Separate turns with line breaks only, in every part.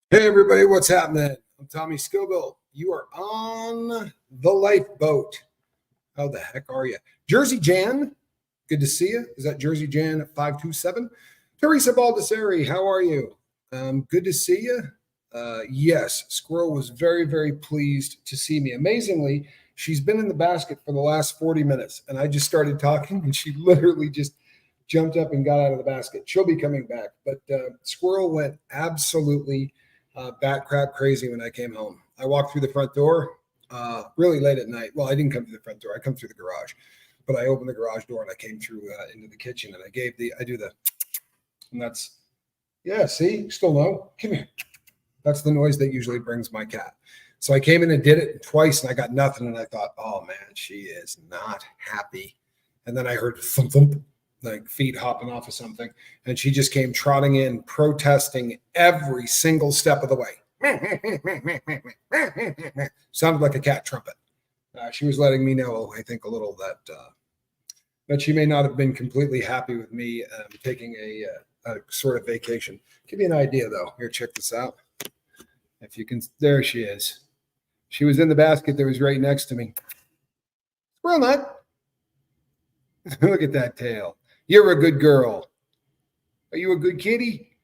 Hey everybody, what's happening? I'm Tommy Scoville. You are on the lifeboat. How the heck are you? Jersey Jan, good to see you. Is that Jersey Jan at 527? Teresa Baldessari, how are you? Good to see you. Yes, Squirrel was very, very pleased to see me. Amazingly, she's been in the basket for the last 40 minutes, and I just started talking, and she literally just jumped up and got out of the basket. She'll be coming back, but Squirrel went absolutely bat crap crazy when I came home. I walked through the front door really late at night. Well, I didn't come through the front door. I come through the garage, but I opened the garage door and I came through into the kitchen and I do the, and that's, yeah, see, still no, come here. That's the noise that usually brings my cat. So I came in and did it twice and I got nothing. And I thought, oh man, she is not happy. And then I heard thump, thump, like feet hopping off of something. And she just came trotting in, protesting every single step of the way. Sounded like a cat trumpet. She was letting me know, I think, a little that she may not have been completely happy with me taking a sort of vacation. Give you an idea, though. Here, check this out. If you can, there she is. She was in the basket that was right next to me. Squirrel nut. Look at that tail. You're a good girl. Are you a good kitty?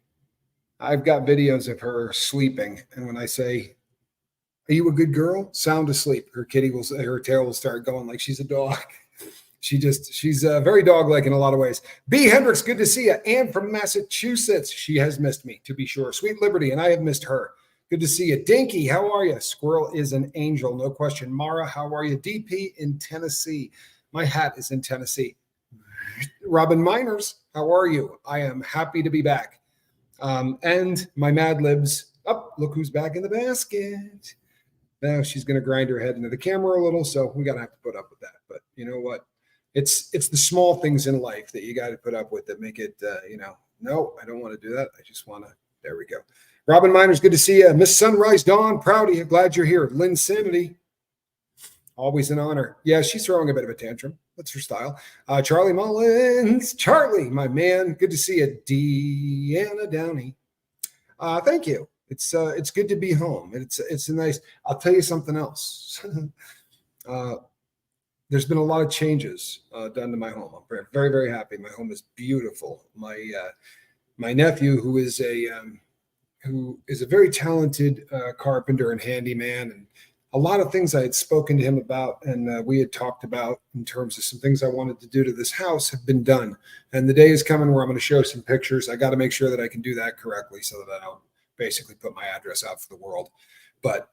I've got videos of her sleeping. And when I say, are you a good girl? Sound asleep. Her tail will start going like she's a dog. She's very dog-like in a lot of ways. B. Hendricks, good to see you. Anne from Massachusetts. She has missed me, to be sure. Sweet Liberty, and I have missed her. Good to see you. Dinky, how are you? Squirrel is an angel, no question. Mara, how are you? DP in Tennessee. My hat is in Tennessee. Robin Miners, how are you? I am happy to be back. And my Mad Libs. Oh, look who's back in the basket. Now she's going to grind her head into the camera a little, so we got to have to put up with that. But you know what? It's the small things in life that you got to put up with that make it, no, I don't want to do that. I just want to, there we go. Robin Miners, good to see you. Miss Sunrise Dawn, proud of you. Glad you're here. Lynn Sanity, always an honor. Yeah, she's throwing a bit of a tantrum. That's her style. Charlie Mullins, Charlie, my man. Good to see you. Deanna Downey. Thank you. It's good to be home. It's a nice. I'll tell you something else. There's been a lot of changes done to my home. I'm very, very, very happy. My home is beautiful. My nephew, who is a very talented carpenter and handyman, and a lot of things I had spoken to him about and we had talked about in terms of some things I wanted to do to this house have been done. And the day is coming where I'm going to show some pictures. I got to make sure that I can do that correctly so that I don't basically put my address out for the world. But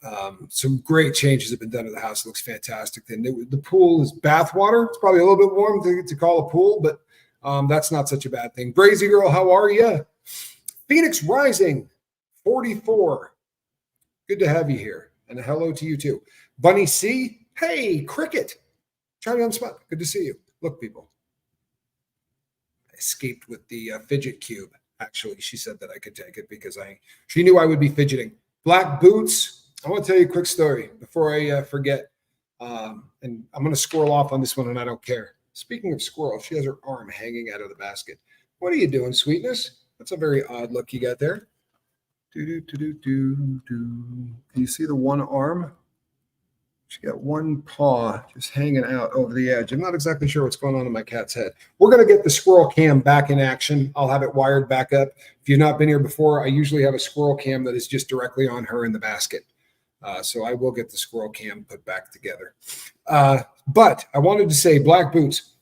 some great changes have been done to the house. It looks fantastic. The pool is bath water. It's probably a little bit warm to call a pool, but that's not such a bad thing. Brazy Girl, how are you? Phoenix Rising, 44. Good to have you here. And a hello to you too. Bunny C, hey, Cricket. Charlie on spot, good to see you. Look, people, I escaped with the fidget cube. Actually, she said that I could take it because she knew I would be fidgeting. Black Boots, I want to tell you a quick story before I forget. And I'm going to squirrel off on this one and I don't care. Speaking of squirrel, she has her arm hanging out of the basket. What are you doing, sweetness? That's a very odd look you got there. Can you see the one arm? She got one paw just hanging out over the edge. I'm not exactly sure what's going on in my cat's head. We're going to get the squirrel cam back in action. I'll have it wired back up. If you've not been here before, I usually have a squirrel cam that is just directly on her in the basket. So I will get the squirrel cam put back together. But I wanted to say, Black Boots,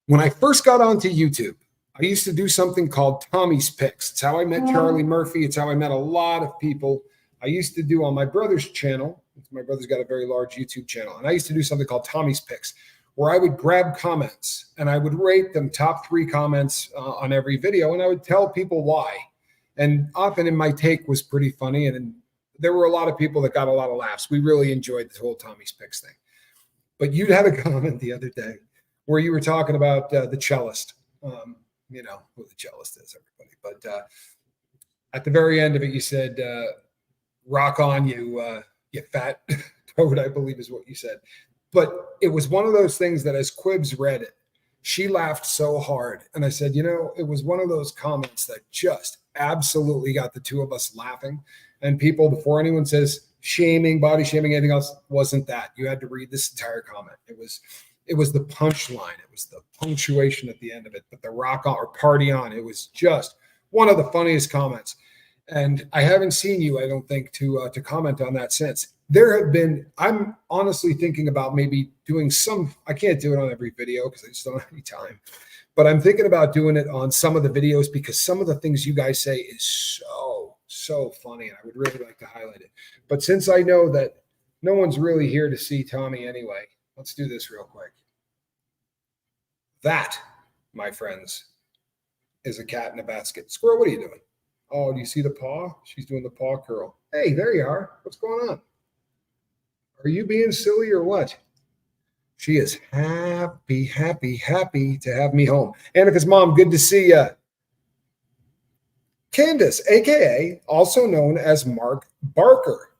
when I first got onto YouTube, I used to do something called Tommy's Picks. It's how I met Charlie Murphy. It's how I met a lot of people. I used to do on my brother's channel. My brother's got a very large YouTube channel. And I used to do something called Tommy's Picks, where I would grab comments and I would rate them top 3 comments on every video. And I would tell people why. And often in my take was pretty funny. And there were a lot of people that got a lot of laughs. We really enjoyed this whole Tommy's Picks thing. But you'd had a comment the other day where you were talking about the cellist. You know who the cellist is, everybody. But at the very end of it, you said, rock on, you fat toad, I believe is what you said. But it was one of those things that as Quibs read it, She laughed so hard. And I said, it was one of those comments that just absolutely got the two of us laughing. And people, before anyone says shaming, body shaming, anything else, wasn't that. You had to read this entire comment. It was the punchline. It was the punctuation at the end of it, but the rock on or party on. It was just one of the funniest comments. And I haven't seen you, I don't think, to comment on that since. There have been, I'm honestly thinking about maybe doing I can't do it on every video because I just don't have any time, but I'm thinking about doing it on some of the videos because some of the things you guys say is so funny. And I would really like to highlight it. But since I know that no one's really here to see Tommy anyway, let's do this real quick. That, my friends, is a cat in a basket. Squirrel, what are you doing? Oh, do you see the paw? She's doing the paw curl. Hey, there you are. What's going on? Are you being silly or what? She is happy to have me home. Annika's mom, good to see you. Candace, a.k.a. also known as Mark Barker.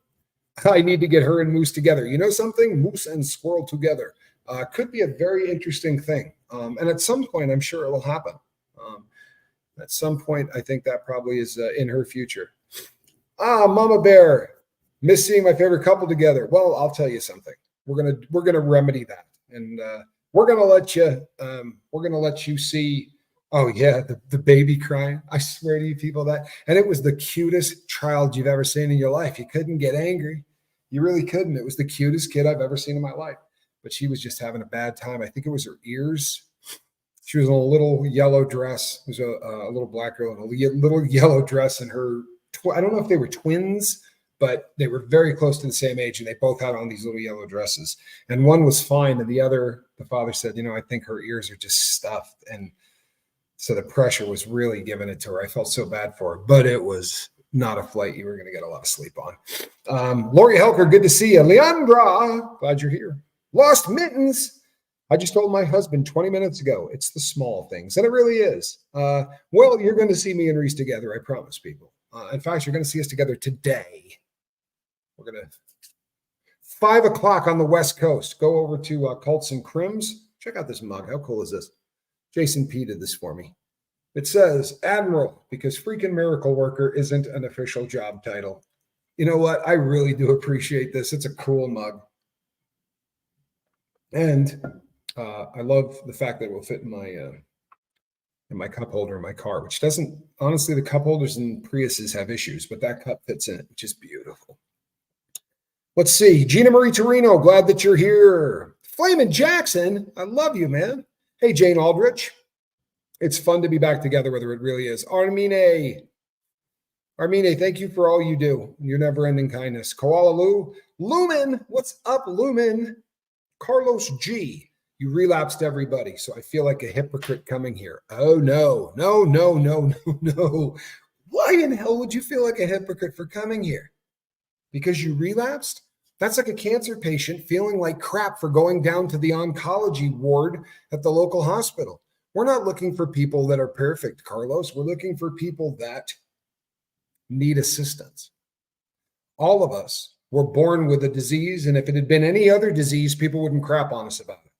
I need to get her and Moose together. You know something? Moose and Squirrel together. Could be a very interesting thing. And at some point, I'm sure it will happen. At some point, I think that probably is in her future. Mama Bear, miss seeing my favorite couple together. Well, I'll tell you something. We're gonna remedy that, and we're gonna let you see. Oh yeah, the baby crying. I swear to you, people, that, and it was the cutest child you've ever seen in your life. You couldn't get angry. You really couldn't. It was the cutest kid I've ever seen in my life. But she was just having a bad time. I think it was her ears. She was in a little yellow dress. It was a little black girl in a little yellow dress, and her, I don't know if they were twins, but they were very close to the same age, and they both had on these little yellow dresses. And one was fine, and the father said, I think her ears are just stuffed. And so the pressure was really giving it to her. I felt so bad for her, but it was not a flight you were going to get a lot of sleep on. Lori Helker, good to see you. Leandra, glad you're here. Lost Mittens. I just told my husband 20 minutes ago, it's the small things. And it really is. Well, you're going to see me and Reese together. I promise, people. In fact, you're going to see us together today. We're going to 5 o'clock on the West Coast. Go over to Cults and Crims. Check out this mug. How cool is this? Jason P did this for me. It says Admiral, because freaking miracle worker isn't an official job title. You know what? I really do appreciate this. It's a cool mug. And I love the fact that it will fit in my cup holder in my car, which doesn't, honestly, the cup holders in Priuses have issues, but that cup fits in it, which is beautiful. Let's see. Gina Marie Torino, glad that you're here. Flamin' Jackson, I love you, man. Hey, Jane Aldrich. It's fun to be back together, whether it really is. Armine, thank you for all you do. Your never-ending kindness. Koala Lou. Lumen, what's up, Lumen? Carlos G. You relapsed everybody, so I feel like a hypocrite coming here. Oh, no. Why in hell would you feel like a hypocrite for coming here? Because you relapsed? That's like a cancer patient feeling like crap for going down to the oncology ward at the local hospital. We're not looking for people that are perfect, Carlos. We're looking for people that need assistance. All of us were born with a disease, and if it had been any other disease, people wouldn't crap on us about it.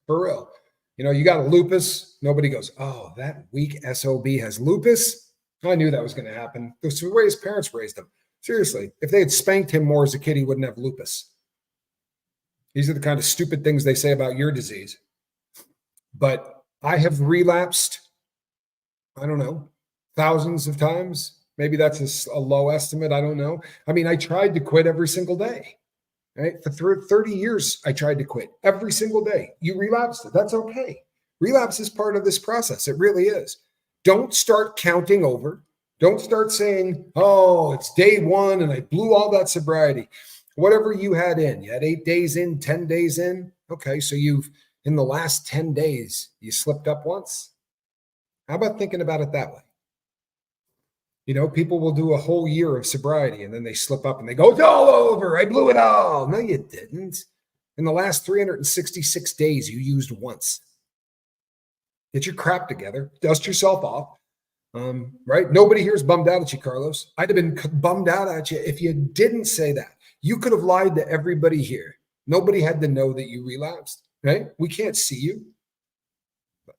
For real. You got a lupus. Nobody goes, oh, that weak SOB has lupus. I knew that was going to happen. That's the way his parents raised him. Seriously, if they had spanked him more as a kid, he wouldn't have lupus. These are the kind of stupid things they say about your disease. But I have relapsed, I don't know, thousands of times. Maybe that's a low estimate. I don't know. I mean, I tried to quit every single day. Right? For 30 years, I tried to quit every single day. You relapsed. That's okay. Relapse is part of this process. It really is. Don't start counting over. Don't start saying, oh, it's day one and I blew all that sobriety. Whatever you had in, you had 8 days in, 10 days in. Okay, so in the last 10 days, you slipped up once. How about thinking about it that way? People will do a whole year of sobriety and then they slip up and they go, it's all over. I blew it all. No, you didn't. In the last 366 days, you used once. Get your crap together. Dust yourself off. Right? Nobody here is bummed out at you, Carlos. I'd have been bummed out at you if you didn't say that. You could have lied to everybody here. Nobody had to know that you relapsed, right? We can't see you.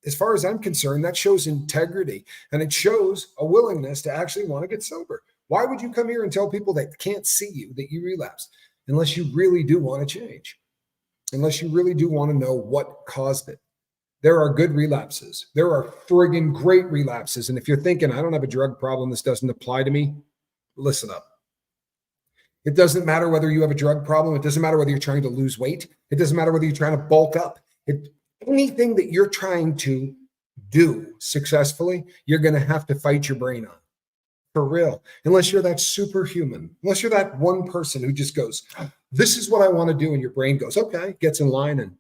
As far as I'm concerned, that shows integrity, and it shows a willingness to actually want to get sober. Why would you come here and tell people that can't see you that you relapsed unless you really do want to change, unless you really do want to know what caused it? There are good relapses. There are friggin' great relapses. And if you're thinking, I don't have a drug problem, this doesn't apply to me, listen up. It doesn't matter whether you have a drug problem. It doesn't matter whether you're trying to lose weight. It doesn't matter whether you're trying to bulk up. Anything that you're trying to do successfully, you're going to have to fight your brain on. For real. Unless you're that superhuman, unless you're that one person who just goes, this is what I want to do. And your brain goes, okay, gets in line. And,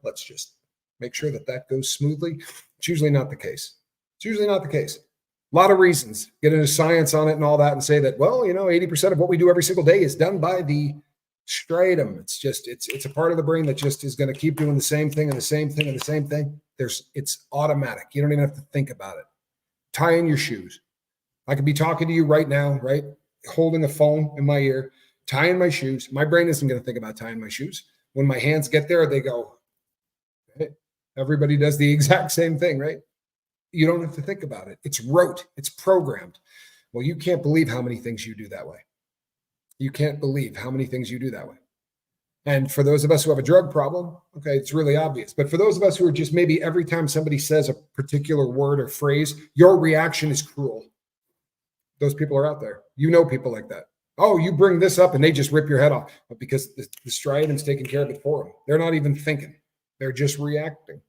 let's just make sure that goes smoothly. It's usually not the case. It's usually not the case. A lot of reasons, get into science on it and all that and say that, 80% of what we do every single day is done by the striatum. It's a part of the brain that just is going to keep doing the same thing and the same thing and the same thing. It's automatic. You don't even have to think about it. Tie in your shoes. I could be talking to you right now, right? Holding a phone in my ear, tying my shoes. My brain isn't going to think about tying my shoes. When my hands get there, they go, hey. Everybody does the exact same thing, right? You don't have to think about it. It's rote. It's programmed. Well, you can't believe how many things you do that way. You can't believe how many things you do that way. And for those of us who have a drug problem, okay, it's really obvious. But for those of us who are just maybe every time somebody says a particular word or phrase, your reaction is cruel. Those people are out there. People like that. Oh, you bring this up and they just rip your head off. But because the striatum's taking care of it for them. They're not even thinking. They're just reacting.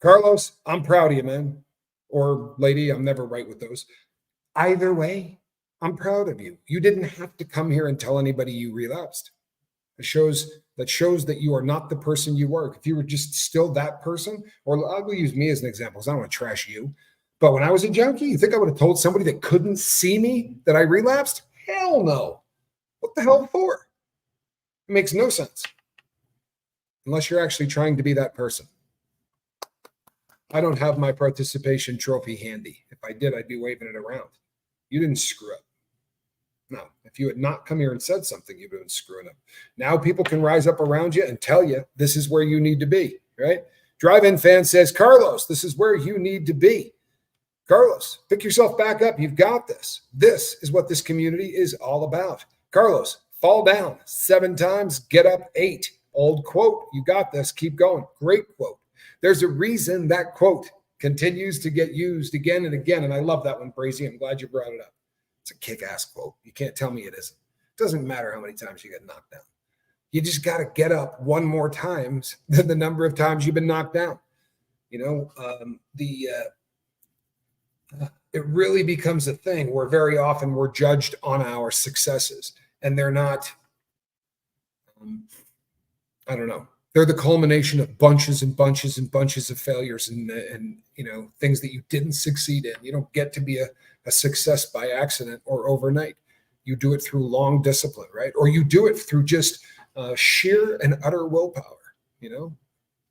Carlos, I'm proud of you, man. Or lady, I'm never right with those. Either way, I'm proud of you. You didn't have to come here and tell anybody you relapsed. It shows that you are not the person you were. If you were just still that person, or I'll use me as an example, because I don't want to trash you. But when I was a junkie, you think I would have told somebody that couldn't see me that I relapsed? Hell no. What the hell for? It makes no sense. Unless you're actually trying to be that person. I don't have my participation trophy handy. If I did, I'd be waving it around. You didn't screw up. No, if you had not come here and said something, you've been screwing up. Now people can rise up around you and tell you this is where you need to be, right? Drive-In Fan says, Carlos, this is where you need to be. Carlos, pick yourself back up. You've got this. This is what this community is all about. Carlos, fall down 7 times, get up 8. Old quote. You got this. Keep going. Great quote. There's a reason that quote continues to get used again and again. And I love that one, Brazy. I'm glad you brought it up. It's a kick-ass quote. You can't tell me it isn't. It doesn't matter how many times you get knocked down. You just got to get up one more times than the number of times you've been knocked down. It really becomes a thing where very often we're judged on our successes, and they're not, I don't know. They're the culmination of bunches and bunches and bunches of failures and things that you didn't succeed in. You don't get to be a success by accident or overnight. You do it through long discipline, right? Or you do it through just sheer and utter willpower.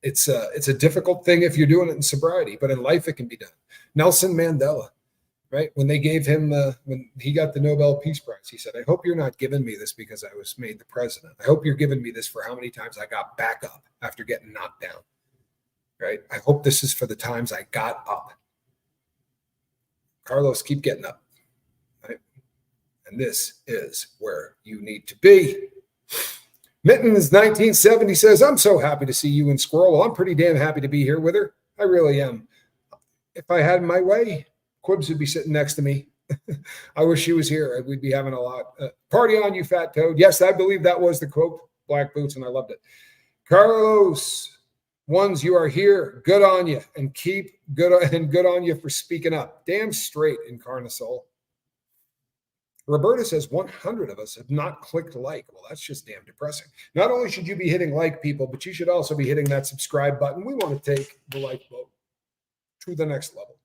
It's a difficult thing if you're doing it in sobriety, but in life it can be done. Nelson Mandela, right? When they gave him, when he got the Nobel Peace Prize, he said, I hope you're not giving me this because I was made the president. I hope you're giving me this for how many times I got back up after getting knocked down, right? I hope this is for the times I got up. Carlos, keep getting up, right? And this is where you need to be. Mittens 1970 says, I'm so happy to see you and Squirrel. Well, I'm pretty damn happy to be here with her. I really am. If I had my way, Quibs would be sitting next to me. I wish she was here. We'd be having a lot. Party on, you fat toad. Yes, I believe that was the quote. Black boots, and I loved it. Carlos, ones, you are here. Good on you. And keep good on you for speaking up. Damn straight, Incarnasol. Roberta says 100 of us have not clicked like. Well, that's just damn depressing. Not only should you be hitting like, people, but you should also be hitting that subscribe button. We want to take the lifeboat to the next level.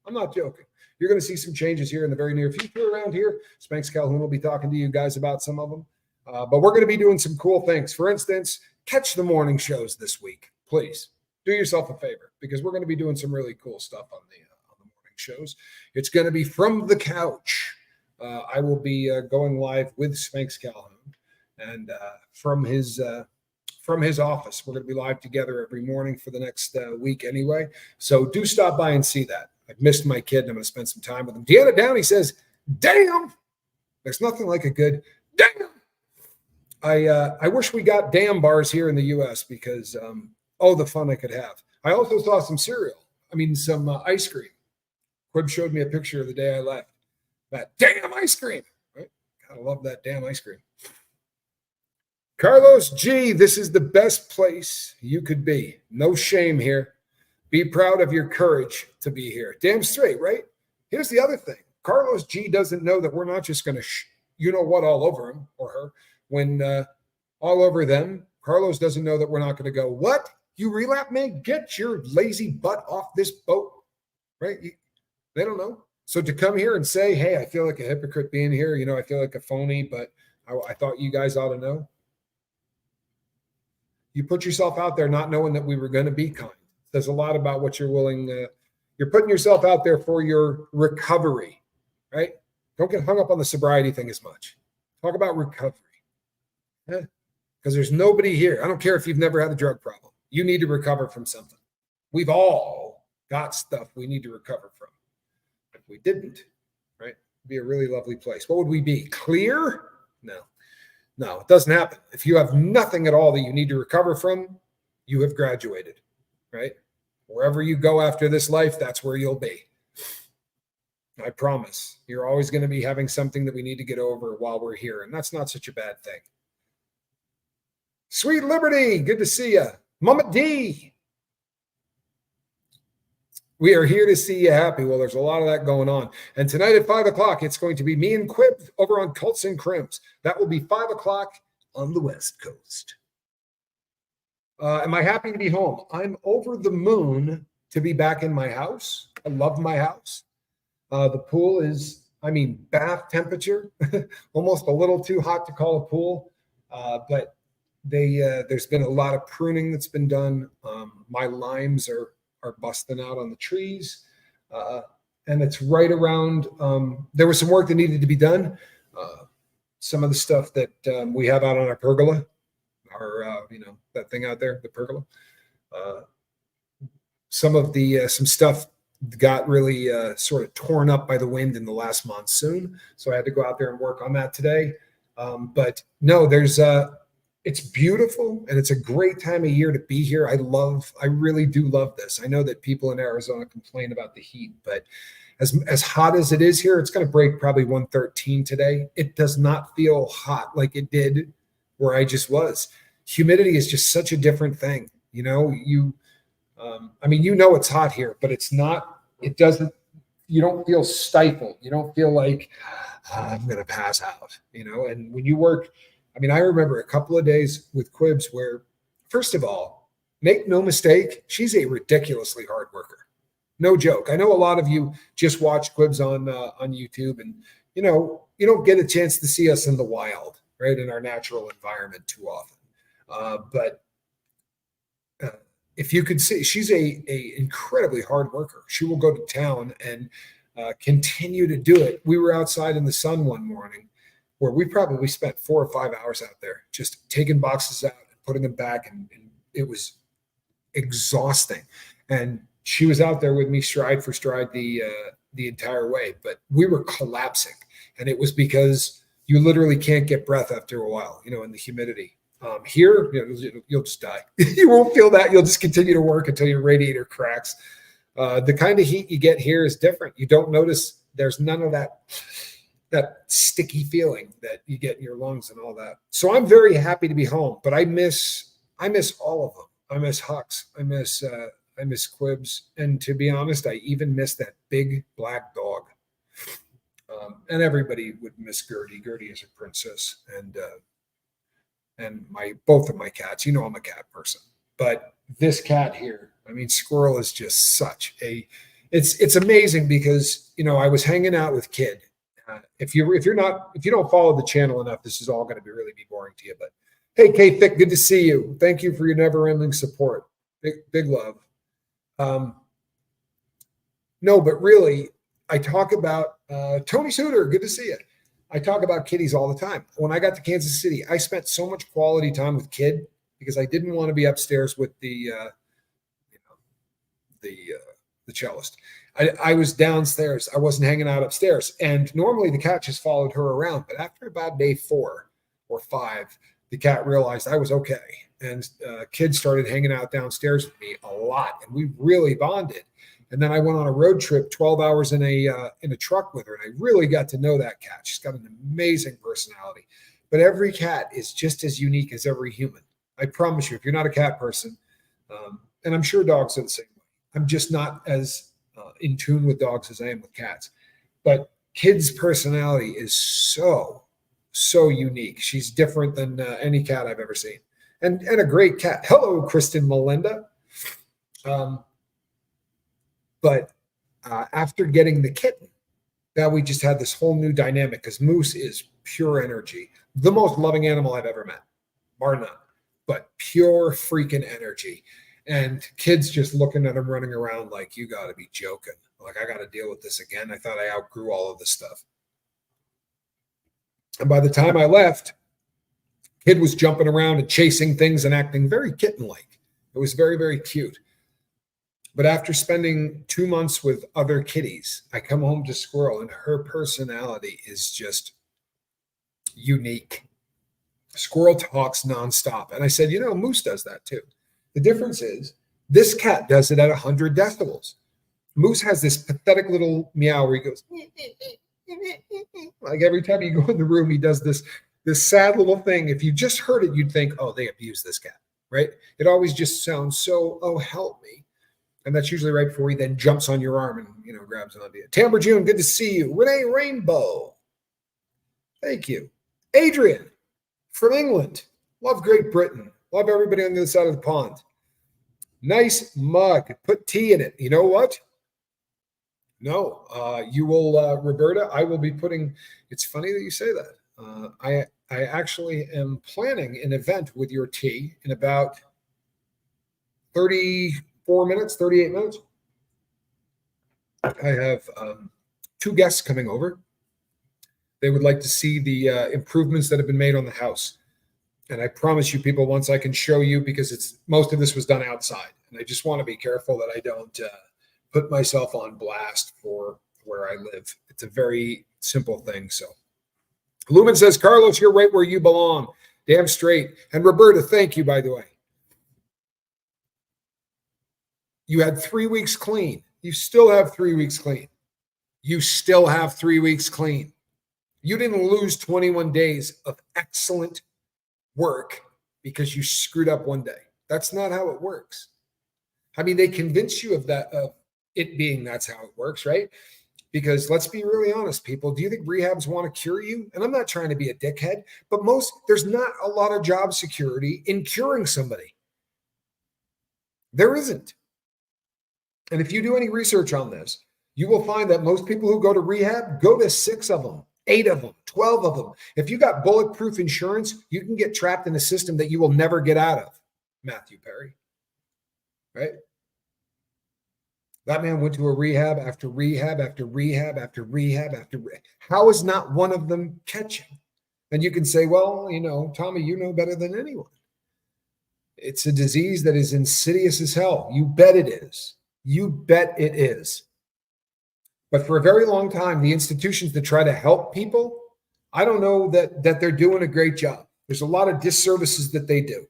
I'm not joking. You're going to see some changes here in the very near future around here. Spanx Calhoun will be talking to you guys about some of them. But we're going to be doing some cool things. For instance, catch the morning shows this week. Please do yourself a favor because we're going to be doing some really cool stuff on the morning shows. It's going to be from the couch. I will be going live with Spanx Calhoun and from his from his office. We're going to be live together every morning for the next week anyway. So do stop by and see that. I've missed my kid, and I'm going to spend some time with him. Deanna Downey says, damn. There's nothing like a good damn. I wish we got damn bars here in the U.S. because, the fun I could have. I also saw some some ice cream. Quib showed me a picture the day I left. That damn ice cream. Right? Gotta love that damn ice cream. Carlos G, this is the best place you could be. No shame here. Be proud of your courage to be here. Damn straight, right? Here's the other thing. Carlos G doesn't know that we're not just going to, all over him or her. When all over them, Carlos doesn't know that we're not going to go, what? You relapse, man? Get your lazy butt off this boat, right? They don't know. So to come here and say, hey, I feel like a hypocrite being here. I feel like a phony, but I thought you guys ought to know. You put yourself out there not knowing that we were going to be kind. There's a lot about what you're willing. You're putting yourself out there for your recovery, right? Don't get hung up on the sobriety thing as much. Talk about recovery. Because there's nobody here. I don't care if you've never had a drug problem. You need to recover from something. We've all got stuff we need to recover from. If we didn't, right, it'd be a really lovely place. What would we be? Clear? No, it doesn't happen. If you have nothing at all that you need to recover from, you have graduated, right? Wherever you go after this life, that's where you'll be. I promise. You're always going to be having something that we need to get over while we're here, and that's not such a bad thing. Sweet Liberty, good to see you. Mama D, we are here to see you happy. Well, there's a lot of that going on. And tonight at 5 o'clock, it's going to be me and Quib over on Cults and Crims. That will be 5 o'clock on the West Coast. Am I happy to be home? I'm over the moon to be back in my house. I love my house. The pool is, bath temperature, almost a little too hot to call a pool. But there's been a lot of pruning that's been done. My limes are busting out on the trees. And it's right around, there was some work that needed to be done. Some of the stuff that we have out on our pergola, that thing out there, the pergola. Some stuff got really sort of torn up by the wind in the last monsoon. So I had to go out there and work on that today. But no, it's beautiful and it's a great time of year to be here. I really do love this. I know that people in Arizona complain about the heat, but as hot as it is here, it's going to break probably 113 today. It does not feel hot like it did where I just was. Humidity is just such a different thing. It's hot here, but you don't feel stifled. You don't feel like I'm going to pass out, and when you work, I remember a couple of days with Quibs where, first of all, make no mistake, she's a ridiculously hard worker. No joke. I know a lot of you just watch Quibs on YouTube and, you don't get a chance to see us in the wild, right, in our natural environment too often. But if you could see, she's a incredibly hard worker. She will go to town and continue to do it. We were outside in the sun one morning where we probably spent 4 or 5 hours out there just taking boxes out and putting them back. And it was exhausting. And she was out there with me stride for stride the entire way, but we were collapsing. And it was because you literally can't get breath after a while, in the humidity. Here, you'll just die. You won't feel that. You'll just continue to work until your radiator cracks. The kind of heat you get here is different. You don't notice there's none of that sticky feeling that you get in your lungs and all that. So I'm very happy to be home, but I miss all of them. I miss Hux. I miss Quibs. And to be honest, I even miss that big black dog. And everybody would miss Gertie. Gertie is a princess. And both of my cats, I'm a cat person, but this cat here, Squirrel is just such it's amazing because, I was hanging out with Kid. If you don't follow the channel enough, this is all going to really be boring to you, but hey, Kate Thick, good to see you. Thank you for your never ending support. Big love. No, but really I talk about, Tony Suter, good to see you. I talk about kitties all the time. When I got to Kansas City, I spent so much quality time with Kid because I didn't want to be upstairs with the cellist. I was downstairs. I wasn't hanging out upstairs. And normally the cat just followed her around. But after about day 4 or 5, the cat realized I was okay. And kids started hanging out downstairs with me a lot. And we really bonded. And then I went on a road trip, 12 hours in a truck with her. And I really got to know that cat. She's got an amazing personality. But every cat is just as unique as every human. I promise you, if you're not a cat person, and I'm sure dogs are the same way. I'm just not as in tune with dogs as I am with cats. But Kid's personality is so unique. She's different than any cat I've ever seen. And a great cat. Hello, Kristen Melinda. But after getting the kitten, now we just had this whole new dynamic because Moose is pure energy. The most loving animal I've ever met, bar none, but pure freaking energy. And kids just looking at him running around like, you got to be joking. Like, I got to deal with this again. I thought I outgrew all of this stuff. And by the time I left, Kid was jumping around and chasing things and acting very kitten-like. It was very, very cute. But after spending 2 months with other kitties, I come home to Squirrel, and her personality is just unique. Squirrel talks nonstop. And I said, Moose does that too. The difference is this cat does it at 100 decibels. Moose has this pathetic little meow where he goes, like every time you go in the room, he does this sad little thing. If you just heard it, you'd think, oh, they abuse this cat, right? It always just sounds so, oh, help me. And that's usually right before he then jumps on your arm and, grabs onto you. Tamber June, good to see you. Renee Rainbow. Thank you. Adrian from England. Love Great Britain. Love everybody on the other side of the pond. Nice mug. Put tea in it. You know what? No, you will, Roberta, I will be putting, it's funny that you say that. I actually am planning an event with your tea in about 34 minutes, 38 minutes. I have 2 guests coming over. They would like to see the improvements that have been made on the house. And I promise you people, once I can show you, because most of this was done outside. And I just want to be careful that I don't put myself on blast for where I live. It's a very simple thing. So Lumen says, Carlos, you're right where you belong. Damn straight. And Roberta, thank you, by the way. You had 3 weeks clean. You still have 3 weeks clean. You still have 3 weeks clean. You didn't lose 21 days of excellent work because you screwed up one day. That's not how it works. I mean, they convince you of that, of it being that's how it works, right? Because let's be really honest, people. Do you think rehabs want to cure you? And I'm not trying to be a dickhead, but there's not a lot of job security in curing somebody. There isn't. And if you do any research on this, you will find that most people who go to rehab go to 6 of them, 8 of them, 12 of them. If you got bulletproof insurance, you can get trapped in a system that you will never get out of. Matthew Perry, right? That man went to a rehab after rehab after rehab after rehab after rehab. How is not one of them catching? And you can say, well, Tommy, you know better than anyone. It's a disease that is insidious as hell. You bet it is. You bet it is. But for a very long time, the institutions that try to help people, I don't know that they're doing a great job. There's a lot of disservices that they do.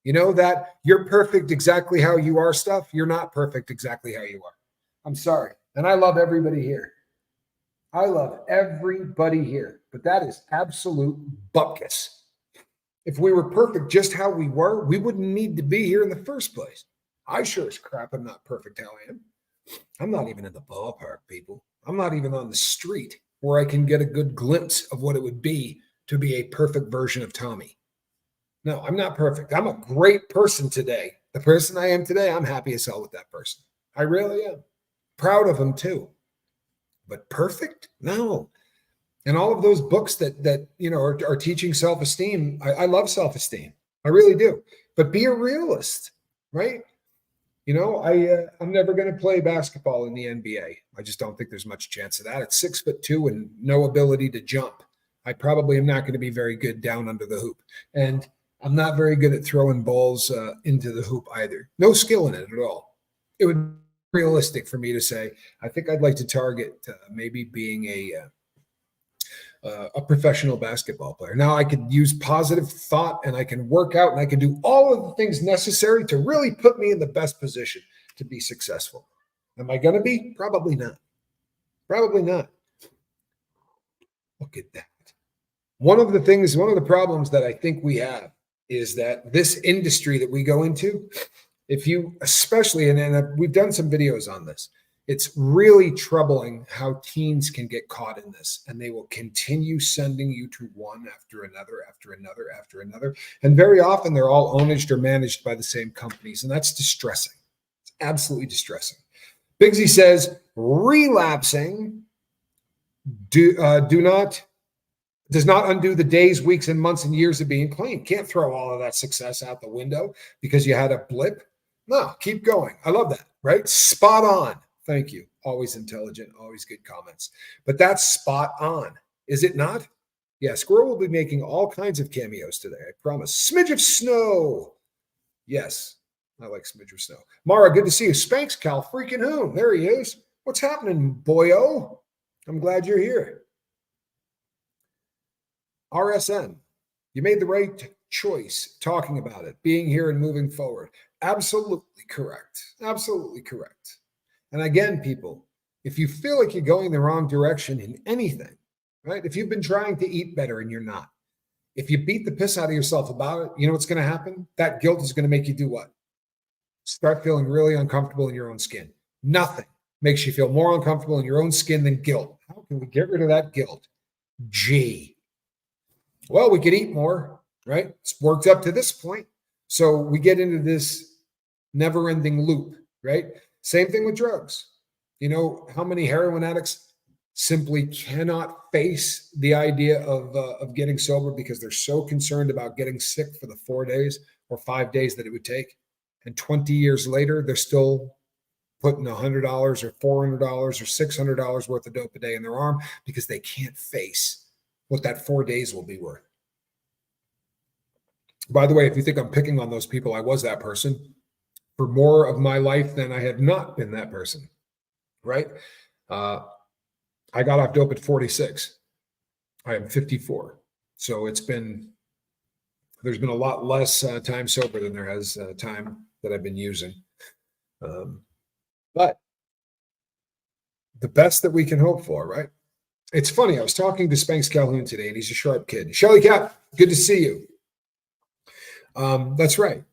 That you're perfect exactly how you are stuff. You're not perfect exactly how you are. I'm sorry. And I love everybody here. I love everybody here. But that is absolute bupkis. If we were perfect just how we were, we wouldn't need to be here in the first place. I sure as crap am not perfect how I am. I'm not even in the ballpark, people. I'm not even on the street where I can get a good glimpse of what it would be to be a perfect version of Tommy. No, I'm not perfect. I'm a great person today. The person I am today, I'm happy as hell with that person. I really am. Proud of him too. But perfect? No. And all of those books that are teaching self-esteem, I love self-esteem. I really do. But be a realist, right? I'm never going to play basketball in the NBA. I just don't think there's much chance of that. At 6'2" and no ability to jump, I probably am not going to be very good down under the hoop. And I'm not very good at throwing balls into the hoop either. No skill in it at all. It would be realistic for me to say, I think I'd like to target maybe being a professional basketball player. Now I could use positive thought and I can work out and I can do all of the things necessary to really put me in the best position to be successful. Am I going to be? Probably not. Probably not. Look at that. One of the problems that I think we have is that this industry that we go into, if you especially, and we've done some videos on this, it's really troubling how teens can get caught in this, and they will continue sending you to one after another, after another, after another. And very often they're all owned or managed by the same companies, and that's distressing. It's absolutely distressing. Bigsy says, relapsing does not undo the days, weeks, and months and years of being clean. Can't throw all of that success out the window because you had a blip. No, keep going. I love that, right? Spot on. Thank you. Always intelligent, always good comments. But that's spot on. Is it not? Yeah, Squirrel will be making all kinds of cameos today. I promise. Smidge of snow. Yes, I like Smidge of snow. Mara, good to see you. Spanx Cal freaking Hoon. There he is. What's happening, boyo? I'm glad you're here. RSN, you made the right choice talking about it, being here and moving forward. Absolutely correct. Absolutely correct. And again, people, if you feel like you're going the wrong direction in anything, right? If you've been trying to eat better and you're not, if you beat the piss out of yourself about it, you know what's going to happen? That guilt is going to make you do what? Start feeling really uncomfortable in your own skin. Nothing makes you feel more uncomfortable in your own skin than guilt. How can we get rid of that guilt? Gee. Well, we could eat more, right? It's worked up to this point. So we get into this never-ending loop, right? Same thing with drugs. You know how many heroin addicts simply cannot face the idea of getting sober because they're so concerned about getting sick for the 4 days or 5 days that it would take. And 20 years later, they're still putting $100 or $400 or $600 worth of dope a day in their arm because they can't face what that 4 days will be worth. By the way, if you think I'm picking on those people, I was that person for more of my life than I had not been that person, right? I got off dope at 46. I am 54. So there's been a lot less time sober than there has time that I've been using. But the best that we can hope for, right? It's funny. I was talking to Spanx Calhoun today, and he's a sharp kid. Shelly Cap, good to see you. That's right.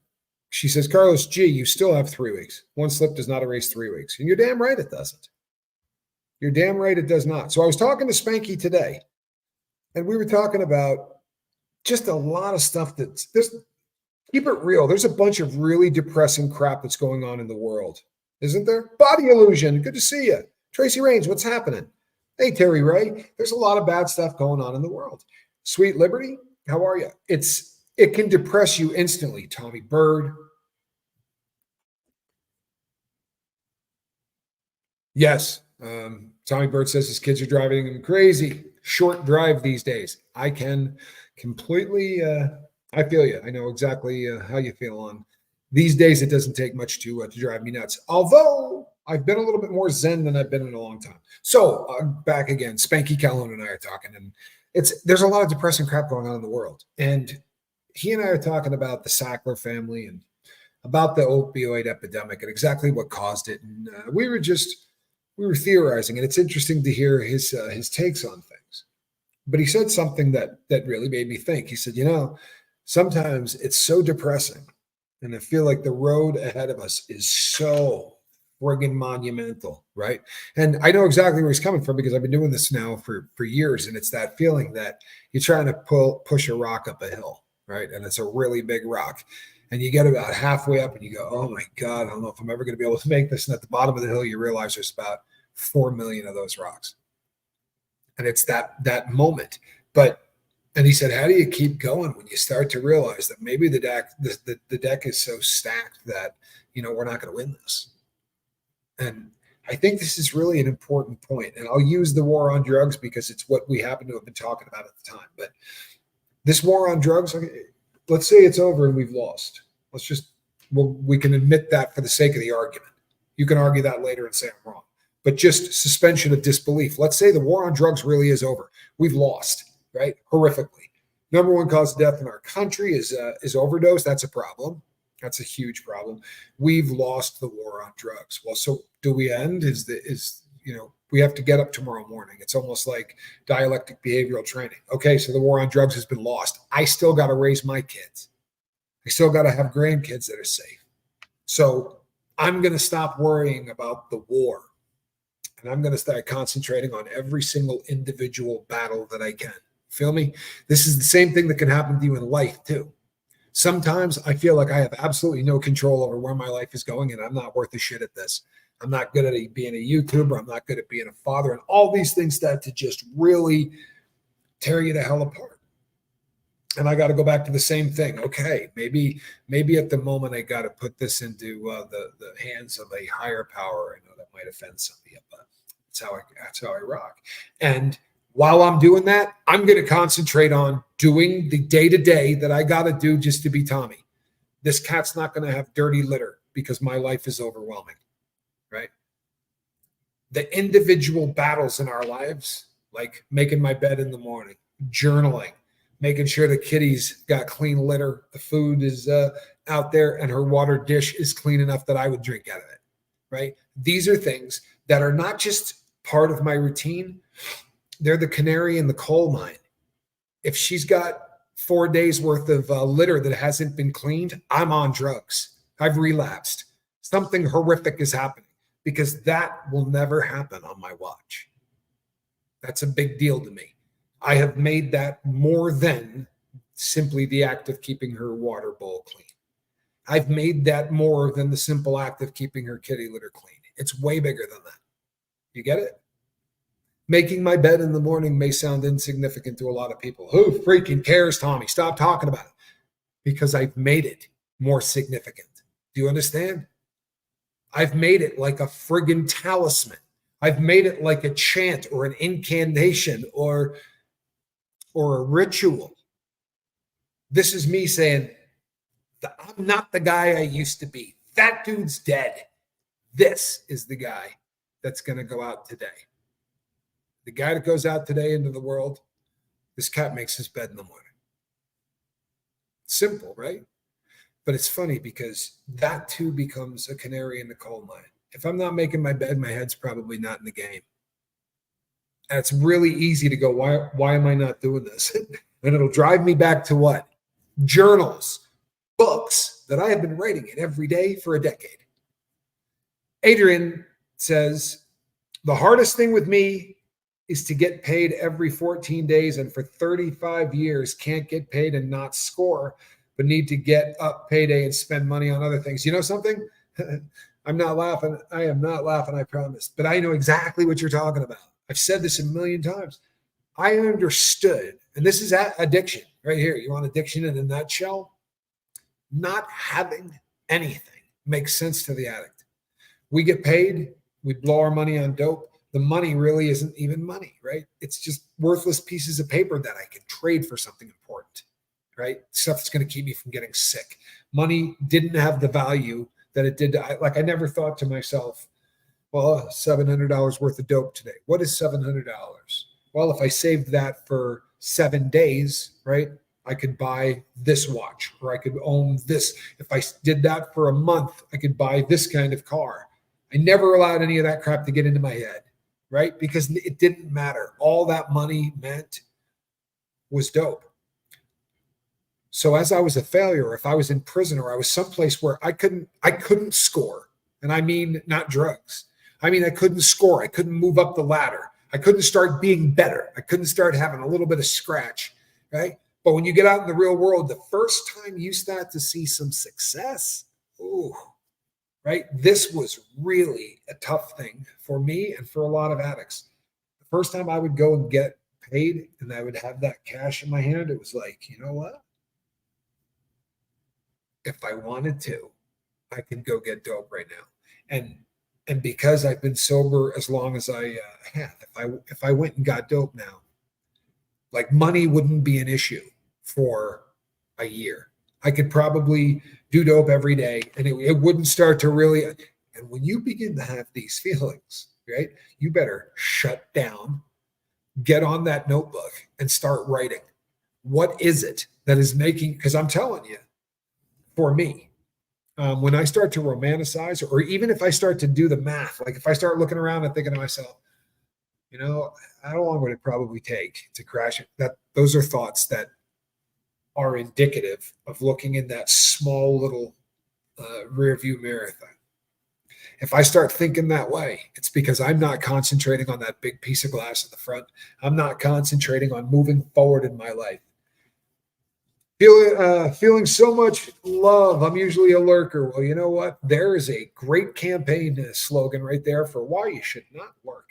She says, Carlos, gee, you still have 3 weeks. One slip does not erase 3 weeks. And you're damn right it doesn't. You're damn right it does not. So I was talking to Spanky today, and we were talking about just a lot of stuff that's just keep it real. There's a bunch of really depressing crap that's going on in the world, isn't there? Body illusion. Good to see you. Tracy Raines, what's happening? Hey, Terry Ray, there's a lot of bad stuff going on in the world. Sweet Liberty, how are you? It can depress you instantly. Tommy Bird. Yes. Tommy Bird says his kids are driving him crazy. Short drive these days. I can completely, I feel you. I know exactly how you feel on these days. It doesn't take much to drive me nuts. Although I've been a little bit more zen than I've been in a long time. So back again, Spanky Calhoun and I are talking, and there's a lot of depressing crap going on in the world. And he and I are talking about the Sackler family and about the opioid epidemic and exactly what caused it. And we were theorizing, and it's interesting to hear his takes on things. But he said something that really made me think. He said, sometimes it's so depressing, and I feel like the road ahead of us is so friggin' monumental, right? And I know exactly where he's coming from because I've been doing this now for years, and it's that feeling that you're trying to push a rock up a hill, right? And it's a really big rock. And you get about halfway up and you go, oh my God, I don't know if I'm ever going to be able to make this. And at the bottom of the hill, you realize there's about 4 million of those rocks. And it's that moment. And he said, how do you keep going when you start to realize that maybe the deck is so stacked that, we're not going to win this? And I think this is really an important point. And I'll use the war on drugs because it's what we happen to have been talking about at the time. But this war on drugs, let's say it's over and we've lost. We can admit that for the sake of the argument. You can argue that later and say I'm wrong, but just suspension of disbelief. Let's say the war on drugs really is over. We've lost, right? Horrifically. Number one cause of death in our country is overdose. That's a problem. That's a huge problem. We've lost the war on drugs. Well, so do we end? We have to get up tomorrow morning. It's almost like dialectic behavioral training. Okay, so the war on drugs has been lost. I still got to raise my kids. I still got to have grandkids that are safe. So I'm going to stop worrying about the war. And I'm going to start concentrating on every single individual battle that I can. Feel me? This is the same thing that can happen to you in life too. Sometimes I feel like I have absolutely no control over where my life is going, and I'm not worth a shit at this. I'm not good at being a YouTuber. I'm not good at being a father, and all these things that to just really tear you the hell apart. And I got to go back to the same thing. Okay, maybe at the moment I got to put this into the hands of a higher power. I know that might offend some of you, but that's how I rock. And while I'm doing that, I'm going to concentrate on doing the day-to-day that I got to do just to be Tommy. This cat's not going to have dirty litter because my life is overwhelming, right? The individual battles in our lives, like making my bed in the morning, journaling, making sure the kitty's got clean litter, the food is out there, and her water dish is clean enough that I would drink out of it, right? These are things that are not just part of my routine. They're the canary in the coal mine. If she's got 4 days worth of litter that hasn't been cleaned, I'm on drugs. I've relapsed. Something horrific is happening because that will never happen on my watch. That's a big deal to me. I have made that more than simply the act of keeping her water bowl clean. I've made that more than the simple act of keeping her kitty litter clean. It's way bigger than that. You get it? Making my bed in the morning may sound insignificant to a lot of people. Who freaking cares, Tommy? Stop talking about it. Because I've made it more significant. Do you understand? I've made it like a friggin' talisman. I've made it like a chant or an incantation or a ritual. This is me saying, I'm not the guy I used to be. That dude's dead. This is the guy that's going to go out today. The guy that goes out today into the world, this cat makes his bed in the morning. Simple, right? But it's funny because that too becomes a canary in the coal mine. If I'm not making my bed, my head's probably not in the game. And it's really easy to go, why am I not doing this? And it'll drive me back to what? Journals, books that I have been writing in every day for a decade. Adrian says, the hardest thing with me is to get paid every 14 days and for 35 years can't get paid and not score, but need to get up payday and spend money on other things. You know something? I'm not laughing. I am not laughing, I promise. But I know exactly what you're talking about. I've said this a million times. I understood, and this is addiction right here. You want addiction in a nutshell? Not having anything makes sense to the addict. We get paid. We blow our money on dope. The money really isn't even money, right? It's just worthless pieces of paper that I can trade for something important, right? Stuff that's going to keep me from getting sick. Money didn't have the value that it did. I never thought to myself, well, $700 worth of dope today. What is $700? Well, if I saved that for 7 days, right, I could buy this watch or I could own this. If I did that for a month, I could buy this kind of car. I never allowed any of that crap to get into my head, right? Because it didn't matter. All that money meant was dope. So as I was a failure, if I was in prison or I was someplace where I couldn't score, and I mean not drugs. I mean, I couldn't score. I couldn't move up the ladder. I couldn't start being better. I couldn't start having a little bit of scratch, right? But when you get out in the real world, the first time you start to see some success, ooh, right? This was really a tough thing for me and for a lot of addicts. The first time I would go and get paid and I would have that cash in my hand, it was like, you know what? If I wanted to, I could go get dope right now. And because I've been sober as long as I have, if I went and got dope now, like money wouldn't be an issue for a year. I could probably do dope every day and it wouldn't start to really. And when you begin to have these feelings, right, you better shut down, get on that notebook and start writing. What is it that is making, because I'm telling you, for me, when I start to romanticize, or even if I start to do the math, like if I start looking around and thinking to myself, how long would it probably take to crash it? Those are thoughts that are indicative of looking in that small little rear view mirror thing. If I start thinking that way, it's because I'm not concentrating on that big piece of glass in the front. I'm not concentrating on moving forward in my life. Feeling so much love. I'm usually a lurker. Well, you know what? There is a great campaign slogan right there for why you should not lurk.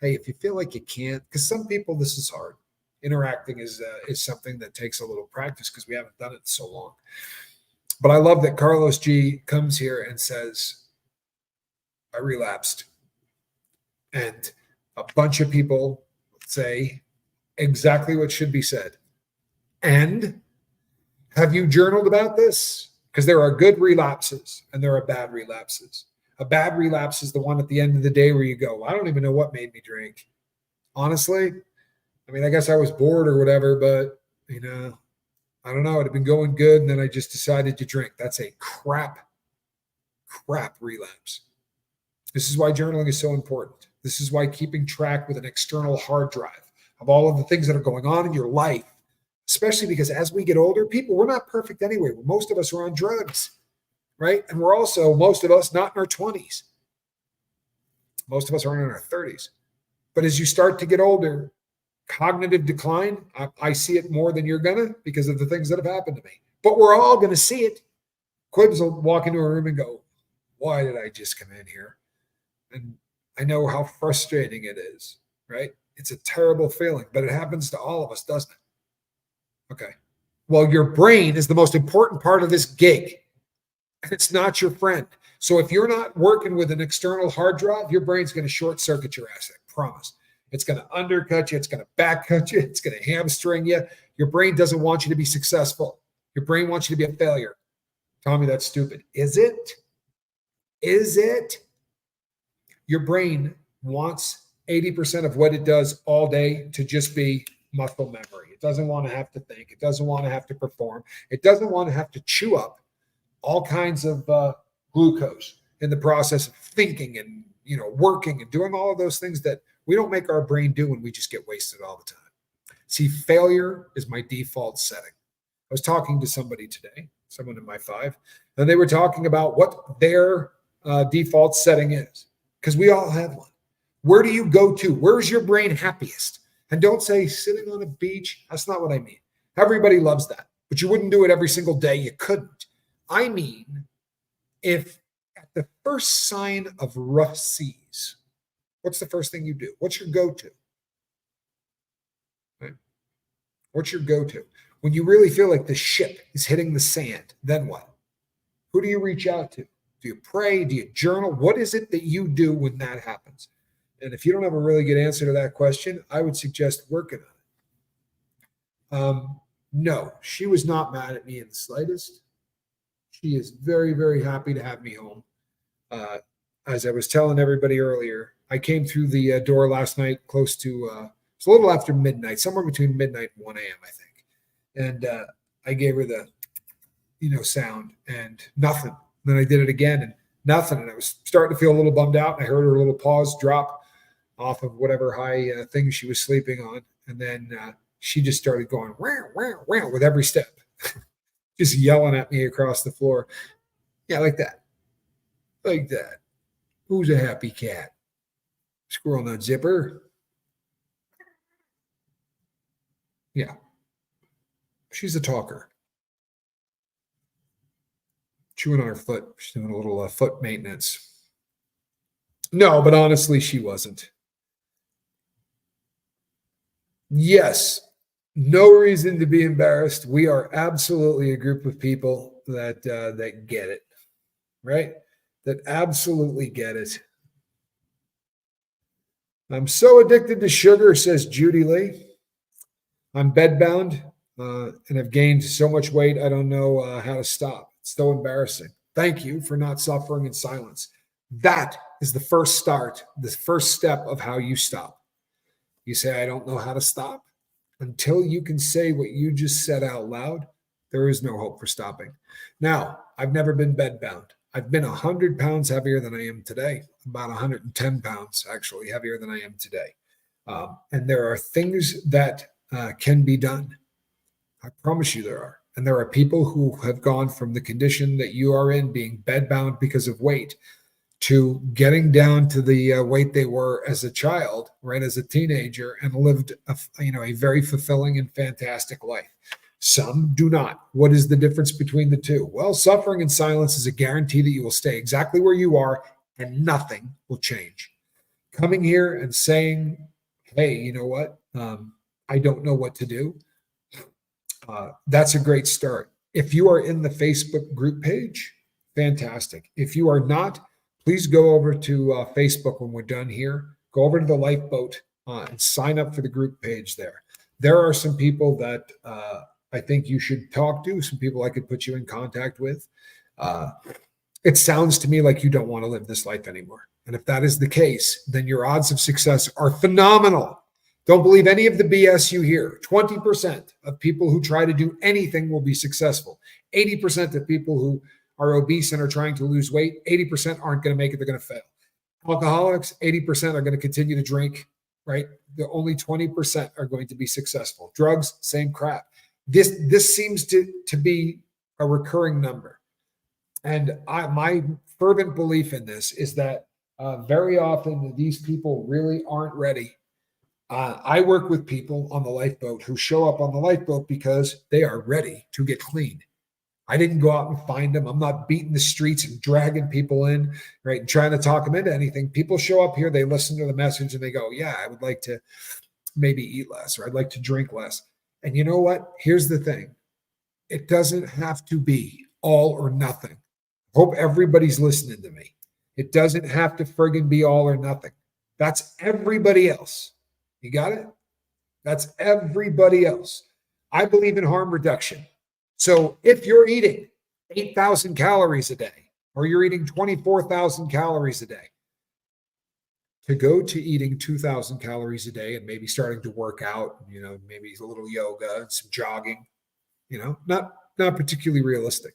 Hey, if you feel like you can't, because some people, this is hard. Interacting is something that takes a little practice because we haven't done it so long. But I love that Carlos G comes here and says, I relapsed. And a bunch of people say exactly what should be said. And have you journaled about this? Because there are good relapses and there are bad relapses. A bad relapse is the one at the end of the day where you go, I don't even know what made me drink. Honestly, I mean, I guess I was bored or whatever, but, I don't know. It had been going good, and then I just decided to drink. That's a crap relapse. This is why journaling is so important. This is why keeping track with an external hard drive of all of the things that are going on in your life, especially because as we get older, we're not perfect anyway. Most of us are on drugs, right? And we're also, most of us, not in our 20s. Most of us aren't in our 30s. But as you start to get older, cognitive decline, I see it more than you're gonna because of the things that have happened to me. But we're all gonna see it. Quibs will walk into a room and go, why did I just come in here? And I know how frustrating it is, right? It's a terrible feeling, but it happens to all of us, doesn't it? Okay. Well, your brain is the most important part of this gig, and it's not your friend. So if you're not working with an external hard drive, your brain's going to short circuit your ass. I promise. It's going to undercut you. It's going to backcut you. It's going to hamstring you. Your brain doesn't want you to be successful. Your brain wants you to be a failure. Tell me that's stupid. Is it? Is it? Your brain wants 80% of what it does all day to just be muscle memory. It doesn't want to have to think. It doesn't want to have to perform. It doesn't want to have to chew up all kinds of glucose in the process of thinking and working and doing all of those things that we don't make our brain do, and we just get wasted all the time. See, failure is my default setting. I was talking to somebody today, someone in my 5, and they were talking about what their default setting is, because we all have one. Where do you go to? Where's your brain happiest? And don't say sitting on a beach. That's not what I mean. Everybody loves that, but you wouldn't do it every single day. You couldn't. I mean, if at the first sign of rough seas, what's the first thing you do? What's your go-to? Right? What's your go-to? When you really feel like the ship is hitting the sand, then what? Who do you reach out to? Do you pray? Do you journal? What is it that you do when that happens? And if you don't have a really good answer to that question, I would suggest working on it. No, she was not mad at me in the slightest. She is very, very happy to have me home. As I was telling everybody earlier, I came through the door last night close to, it's a little after midnight, somewhere between midnight and 1 a.m., I think. And I gave her the, sound and nothing. Then I did it again and nothing. And I was starting to feel a little bummed out. And I heard her little paws drop off of whatever high thing she was sleeping on. And then she just started going, wow, wow, wow, with every step, just yelling at me across the floor. Yeah, like that. Like that. Who's a happy cat? Squirrel nut zipper. Yeah. She's a talker. Chewing on her foot. She's doing a little foot maintenance. No, but honestly, she wasn't. Yes. No reason to be embarrassed. We are absolutely a group of people that get it, right? That absolutely get it. I'm so addicted to sugar, says Judy Lee. I'm bedbound. and have gained so much weight, I don't know how to stop. It's so embarrassing. Thank you for not suffering in silence. That is the first step of how you stop. You say, I don't know how to stop. Until you can say what you just said out loud, there is no hope for stopping. Now, I've never been bedbound. I've been 100 pounds heavier than I am today, about 110 pounds actually heavier than I am today. And there are things that can be done. I promise you there are. And there are people who have gone from the condition that you are in, being bedbound because of weight, to getting down to the weight they were as a child, right, as a teenager, and lived a very fulfilling and fantastic life. Some do not. What is the difference between the two? Well, suffering in silence is a guarantee that you will stay exactly where you are and nothing will change. Coming here and saying, hey, you know what? I don't know what to do. That's a great start. If you are in the Facebook group page, fantastic. If you are not, please go over to Facebook when we're done here. Go over to the Lifeboat and sign up for the group page there. There are some people that I think you should talk to, some people I could put you in contact with. It sounds to me like you don't want to live this life anymore. And if that is the case, then your odds of success are phenomenal. Don't believe any of the BS you hear. 20% of people who try to do anything will be successful. 80% of people who are obese and are trying to lose weight, 80% aren't going to make it. They're going to fail. Alcoholics, 80% are going to continue to drink, right? The only 20% are going to be successful. Drugs, same crap. This seems to be a recurring number. And my fervent belief in this is that very often these people really aren't ready. I work with people on the Lifeboat who show up on the Lifeboat because they are ready to get clean. I didn't go out and find them. I'm not beating the streets and dragging people in, right, and trying to talk them into anything. People show up here, they listen to the message, and they go, yeah, I would like to maybe eat less, or I'd like to drink less. And you know what? Here's the thing. It doesn't have to be all or nothing. Hope everybody's listening to me. It doesn't have to friggin' be all or nothing. That's everybody else. You got it? That's everybody else. I believe in harm reduction. So if you're eating 8,000 calories a day, or you're eating 24,000 calories a day, to go to eating 2,000 calories a day and maybe starting to work out, maybe a little yoga and some jogging, not particularly realistic.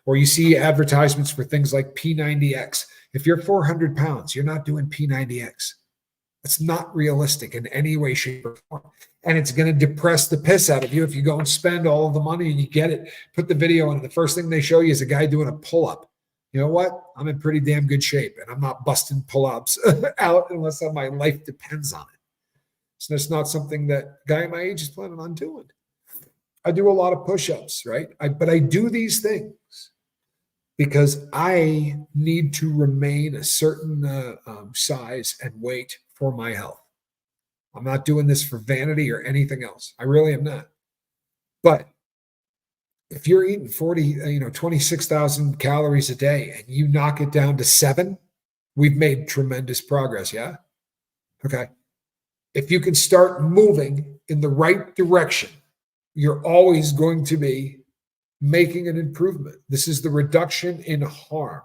Or you see advertisements for things like P90X. If you're 400 pounds, you're not doing P90X. It's not realistic in any way, shape, or form. And it's going to depress the piss out of you if you go and spend all of the money and you get it, put the video in, and the first thing they show you is a guy doing a pull-up. You know what? I'm in pretty damn good shape, and I'm not busting pull-ups out unless my life depends on it. So that's not something that a guy my age is planning on doing. I do a lot of push-ups, right? But I do these things because I need to remain a certain size and weight for my health. I'm not doing this for vanity or anything else. I really am not. But if you're eating 26,000 calories a day and you knock it down to 7, we've made tremendous progress. Yeah. Okay. If you can start moving in the right direction, you're always going to be making an improvement. This is the reduction in harm.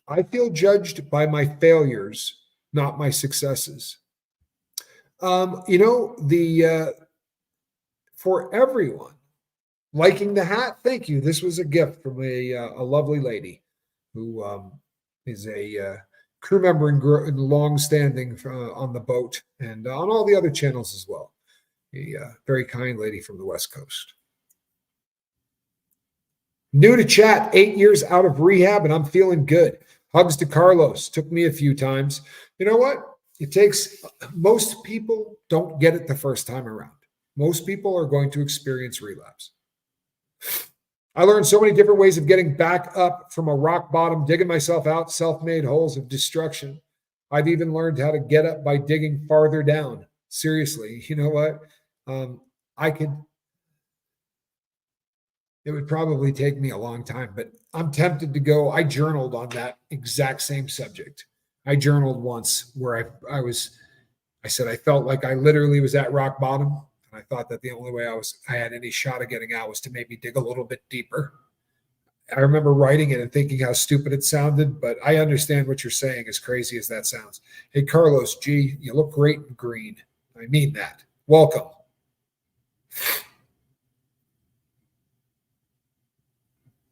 I feel judged by my failures, not my successes. For everyone, liking the hat, thank you. This was a gift from a lovely lady who is a crew member in long-standing on the boat and on all the other channels as well. A very kind lady from the West Coast. New to chat, 8 years out of rehab, and I'm feeling good. Hugs to Carlos. Took me a few times. You know what? Most people don't get it the first time around. Most people are going to experience relapse. I learned so many different ways of getting back up from a rock bottom, digging myself out, self-made holes of destruction. I've even learned how to get up by digging farther down. Seriously, you know what? It would probably take me a long time, but I'm tempted to go. I journaled on that exact same subject. I journaled once where I said I felt like I literally was at rock bottom. And I thought that the only way I had any shot of getting out was to maybe dig a little bit deeper. I remember writing it and thinking how stupid it sounded, but I understand what you're saying, as crazy as that sounds. Hey, Carlos G, you look great in green. I mean that. Welcome.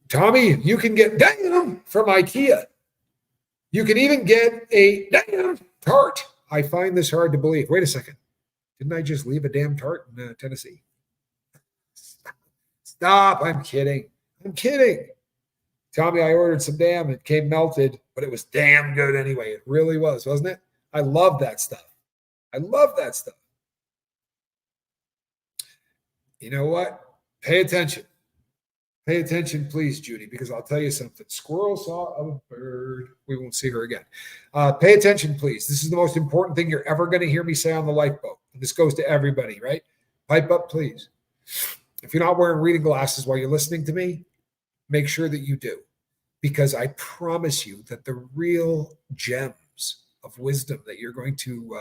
Tommy, you can get damn from IKEA. You can even get a damn tart. I find this hard to believe. Wait a second. Didn't I just leave a damn tart in Tennessee? Stop. I'm kidding. I'm kidding. Tommy, I ordered some damn. It came melted, but it was damn good anyway. It really was, wasn't it? I love that stuff. I love that stuff. You know what? Pay attention. Pay attention, please, Judy, because I'll tell you something. Squirrel saw a bird. We won't see her again. Pay attention, please. This is the most important thing you're ever going to hear me say on the lifeboat. And this goes to everybody, right? Pipe up, please. If you're not wearing reading glasses while you're listening to me, make sure that you do. Because I promise you that the real gems of wisdom that you're going to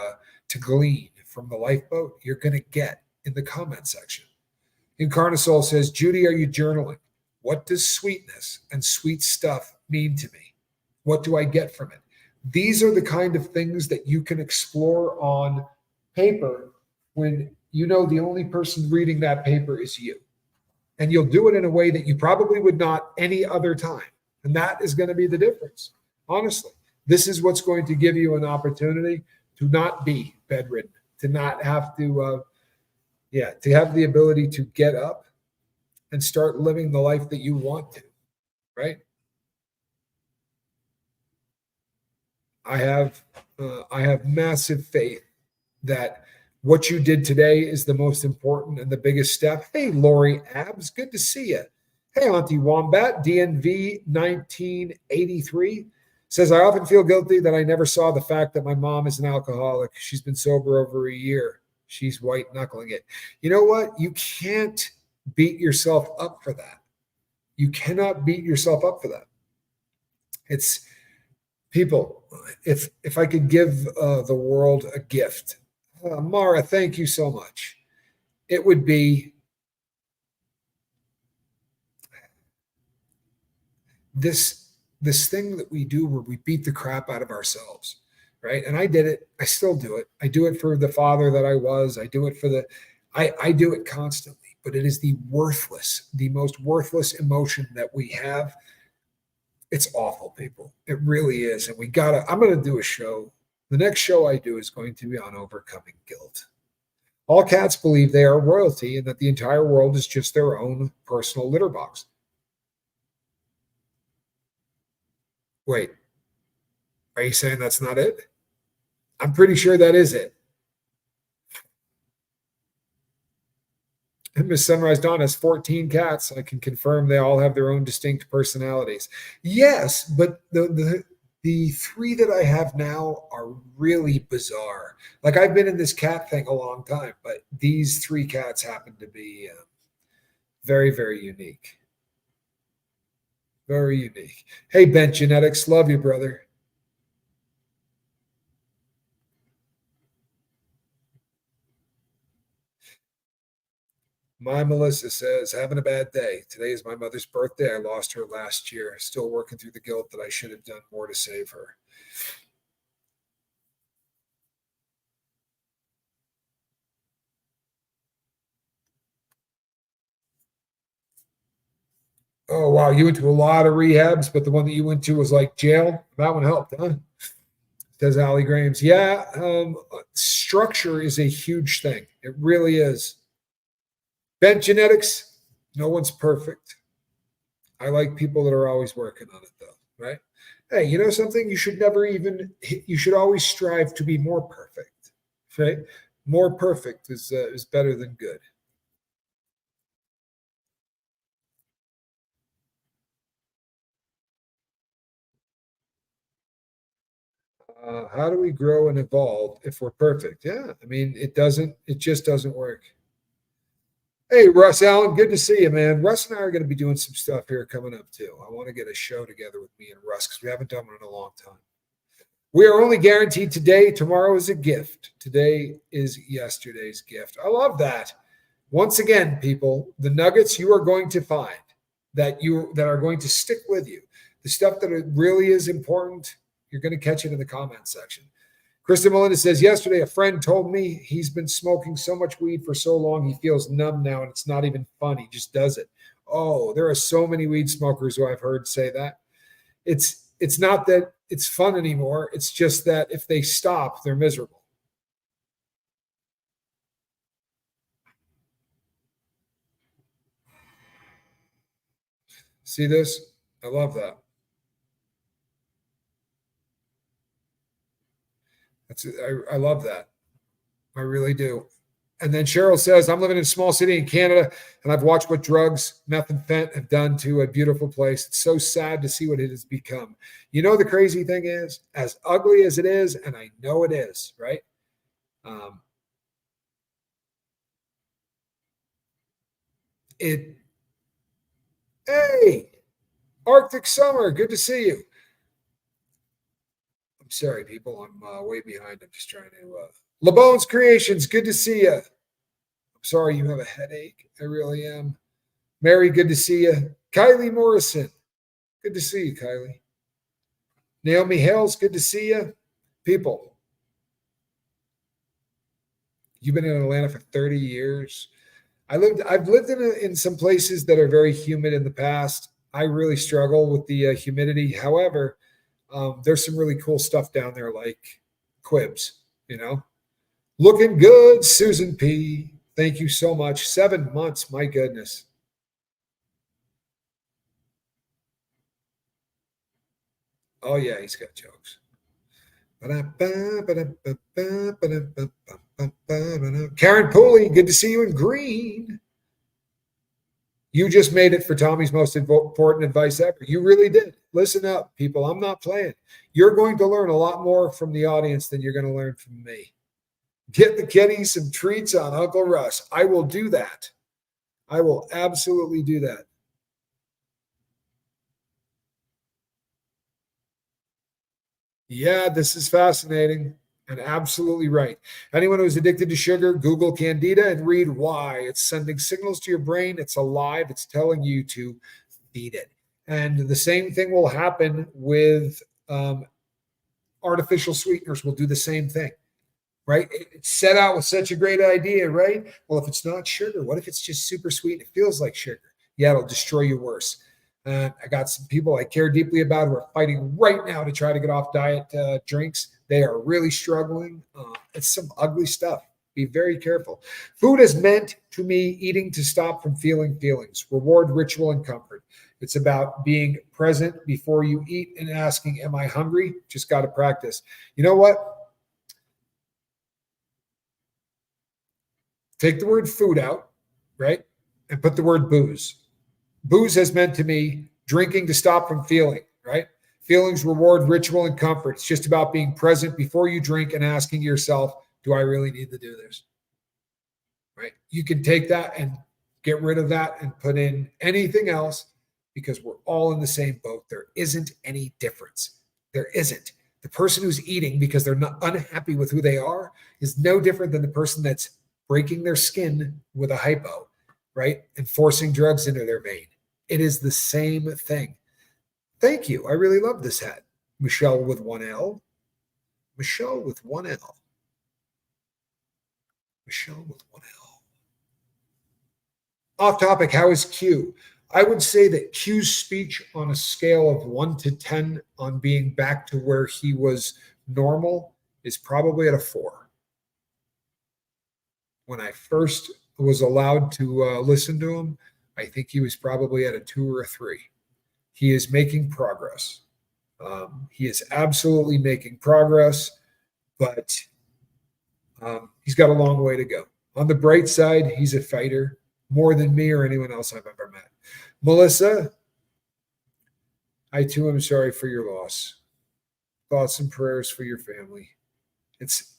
glean from the lifeboat, you're going to get in the comment section. Incarnasol says, Judy, are you journaling? What does sweetness and sweet stuff mean to me? What do I get from it? These are the kind of things that you can explore on paper when you know the only person reading that paper is you. And you'll do it in a way that you probably would not any other time. And that is going to be the difference. Honestly, this is what's going to give you an opportunity to not be bedridden, to not have to have the ability to get up and start living the life that you want to, right? I have massive faith that what you did today is the most important and the biggest step. Hey, Lori Abs, good to see you. Hey, Auntie Wombat, DNV 1983 says, I often feel guilty that I never saw the fact that my mom is an alcoholic. She's been sober over a year. She's white knuckling it. You know what? You can't beat yourself up for that. You cannot beat yourself up for that. It's people. If I could give the world a gift, Mara, thank you so much. It would be this thing that we do where we beat the crap out of ourselves. Right. And I did it. I still do it. I do it for the father that I was. I do it for I do it constantly, but it is the most worthless emotion that we have. It's awful, people. It really is. And I'm going to do a show. The next show I do is going to be on overcoming guilt. All cats believe they are royalty and that the entire world is just their own personal litter box. Wait, are you saying that's not it? I'm pretty sure that is it. And Miss Sunrise Dawn has 14 cats. I can confirm they all have their own distinct personalities. Yes, but the three that I have now are really bizarre. Like, I've been in this cat thing a long time, but these three cats happen to be very, very unique. Very unique. Hey, Bent Genetics, love you, brother. My Melissa says, having a bad day. Today is my mother's birthday. I lost her last year. Still working through the guilt that I should have done more to save her. Oh, wow. You went to a lot of rehabs, but the one that you went to was like jail. That one helped, huh? Says Allie Graves. Yeah. Structure is a huge thing. It really is. Bent Genetics, no one's perfect. I like people that are always working on it, though, right? Hey, you know something? You should always strive to be more perfect, right? More perfect is better than good. How do we grow and evolve if we're perfect? Yeah, I mean, it just doesn't work. Hey, Russ Allen, good to see you, man. Russ and I are going to be doing some stuff here coming up too. I want to get a show together with me and Russ because we haven't done one in a long time. We are only guaranteed today. Tomorrow is a gift. Today is yesterday's gift. I love that. Once again, people, the nuggets you are going to find that are going to stick with you, the stuff that really is important, you're going to catch it in the comment section. Krista Melinda says, yesterday a friend told me he's been smoking so much weed for so long he feels numb now and it's not even fun. He just does it. Oh, there are so many weed smokers who I've heard say that. It's not that it's fun anymore. It's just that if they stop, they're miserable. See this? I love that. I love that. I really do. And then Cheryl says, I'm living in a small city in Canada, and I've watched what drugs, meth and fent have done to a beautiful place. It's so sad to see what it has become. You know, the crazy thing is, as ugly as it is, and I know it is, right? Hey, Arctic Summer, good to see you. I'm sorry, people. I'm way behind. I'm just trying to. LeBone's Creations, good to see you. I'm sorry you have a headache. I really am. Mary, good to see you. Kylie Morrison, good to see you, Kylie. Naomi Hales, good to see you. People, you've been in Atlanta for 30 years. I've lived in some places that are very humid in the past. I really struggle with the humidity. However, there's some really cool stuff down there, like Quibs, Looking good, Susan P. Thank you so much. 7 months, my goodness. Oh, yeah, he's got jokes. Karen Pooley, good to see you in green. You just made it for Tommy's most important advice ever. You really did. Listen up, people. I'm not playing. You're going to learn a lot more from the audience than you're going to learn from me. Get the kiddies some treats on Uncle Russ. I will do that. I will absolutely do that. Yeah, this is fascinating and absolutely right. Anyone who's addicted to sugar, Google Candida and read why. It's sending signals to your brain. It's alive. It's telling you to feed it. And the same thing will happen with artificial sweeteners. Will do the same thing, right? It's set out with such a great idea, right? Well, if it's not sugar, what if it's just super sweet? It feels like sugar. Yeah, it'll destroy you worse. I got some people I care deeply about who are fighting right now to try to get off diet drinks. They are really struggling. It's some ugly stuff. Be very careful. Food is meant to me eating to stop from feeling feelings, reward, ritual, and comfort. It's about being present before you eat and asking, am I hungry? Just got to practice. You know what? Take the word food out, right? And put the word booze. Booze has meant to me drinking to stop from feeling, right? Feelings, reward, ritual, and comfort. It's just about being present before you drink and asking yourself, do I really need to do this? Right? You can take that and get rid of that and put in anything else because we're all in the same boat. There isn't any difference. There isn't. The person who's eating because they're not unhappy with who they are is no different than the person that's breaking their skin with a hypo, right? And forcing drugs into their vein. It is the same thing. Thank you. I really love this hat. Michelle with one L. Michelle with one L. Michelle with one L. Off topic, how is Q? I would say that Q's speech on a scale of 1 to 10 on being back to where he was normal is probably at a 4. When I first was allowed to listen to him, I think he was probably at a 2 or a 3. He is making progress. He is absolutely making progress, but he's got a long way to go. On the bright side, he's a fighter more than me or anyone else I've ever met. Melissa, I too am sorry for your loss. Thoughts and prayers for your family. It's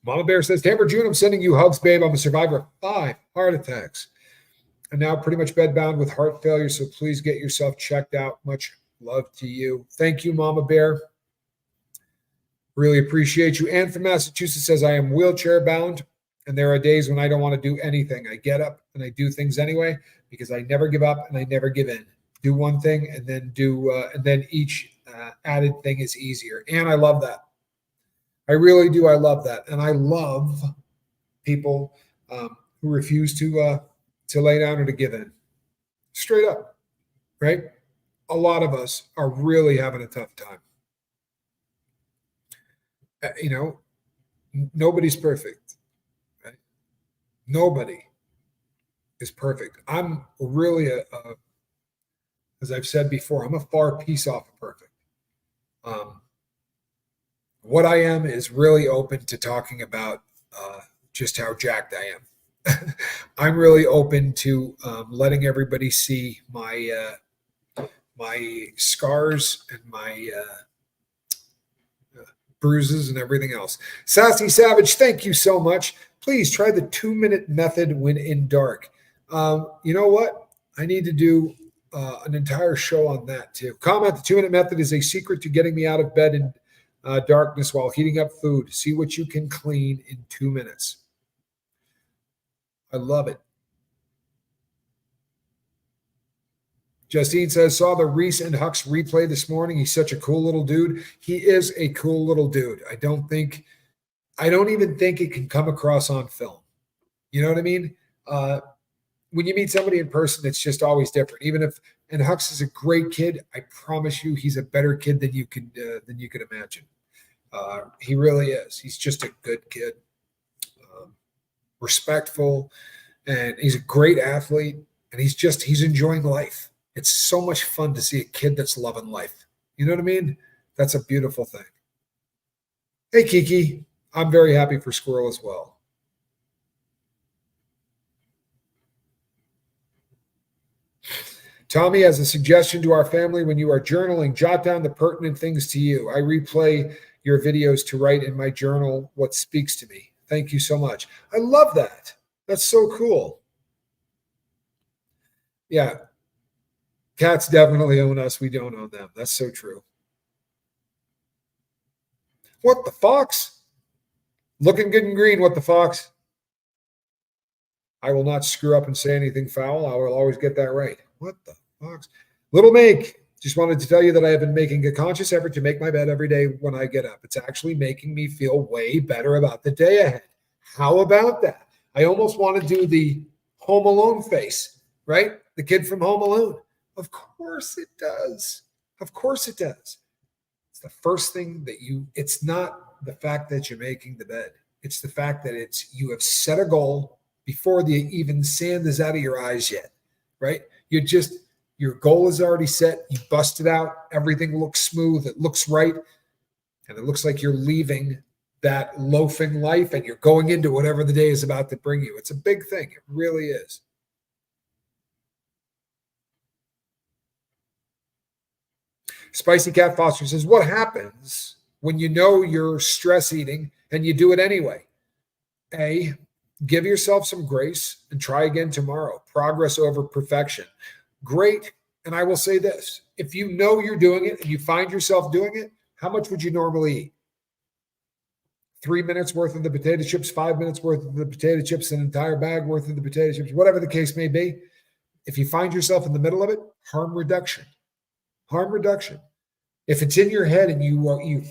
Mama Bear says, Tamper June, I'm sending you hugs, babe. I'm a survivor of 5 heart attacks and now pretty much bedbound with heart failure. So please get yourself checked out. Much love to you. Thank you, Mama Bear. Really appreciate you. Ann from Massachusetts says, I am wheelchair bound, and there are days when I don't want to do anything. I get up and I do things anyway because I never give up and I never give in. Do one thing and then each added thing is easier. And I love that. I really do. I love that. And I love people who refuse to lay down or to give in. Straight up, right? A lot of us are really having a tough time. Nobody's perfect, right? Nobody is perfect. I'm really as I've said before, I'm a far piece off of perfect. What I am is really open to talking about just how jacked I am. I'm really open to letting everybody see my scars and my bruises and everything else. Sassy Savage, thank you so much. Please try the 2-minute method when in dark. You know what? I need to do an entire show on that too. Comment, the 2-minute method is a secret to getting me out of bed in darkness while heating up food. See what you can clean in 2 minutes. I love it. Justine says, saw the Reese and Hux replay this morning. He's such a cool little dude. He is a cool little dude. I don't even think it can come across on film. You know what I mean? When you meet somebody in person, it's just always different. And Hux is a great kid. I promise you, he's a better kid than you could imagine. He really is. He's just a good kid, respectful, and he's a great athlete. And he's enjoying life. It's so much fun to see a kid that's loving life. You know what I mean? That's a beautiful thing. Hey, Kiki, I'm very happy for Squirrel as well. Tommy has a suggestion to our family. When you are journaling, jot down the pertinent things to you. I replay your videos to write in my journal what speaks to me. Thank you so much. I love that. That's so cool. Yeah. Cats definitely own us. We don't own them. That's so true. What the fox? Looking good and green. What the fox? I will not screw up and say anything foul. I will always get that right. What the fox? Little Make. Just wanted to tell you that I have been making a conscious effort to make my bed every day when I get up. It's actually making me feel way better about the day ahead. How about that? I almost want to do the Home Alone face, right? The kid from Home Alone. Of course it does. Of course it does. It's the first thing it's not the fact that you're making the bed. It's the fact that you have set a goal before the even sand is out of your eyes yet, right? Your goal is already set. You bust it out. Everything looks smooth. It looks right. And it looks like you're leaving that loafing life and you're going into whatever the day is about to bring you. It's a big thing. It really is. Spicy Cat Foster says, what happens when you know you're stress eating and you do it anyway? A, give yourself some grace and try again tomorrow. Progress over perfection. Great. And I will say this. If you know you're doing it and you find yourself doing it, how much would you normally eat? 3 minutes worth of the potato chips, 5 minutes worth of the potato chips, an entire bag worth of the potato chips, whatever the case may be. If you find yourself in the middle of it, harm reduction. Harm reduction. If it's in your head and you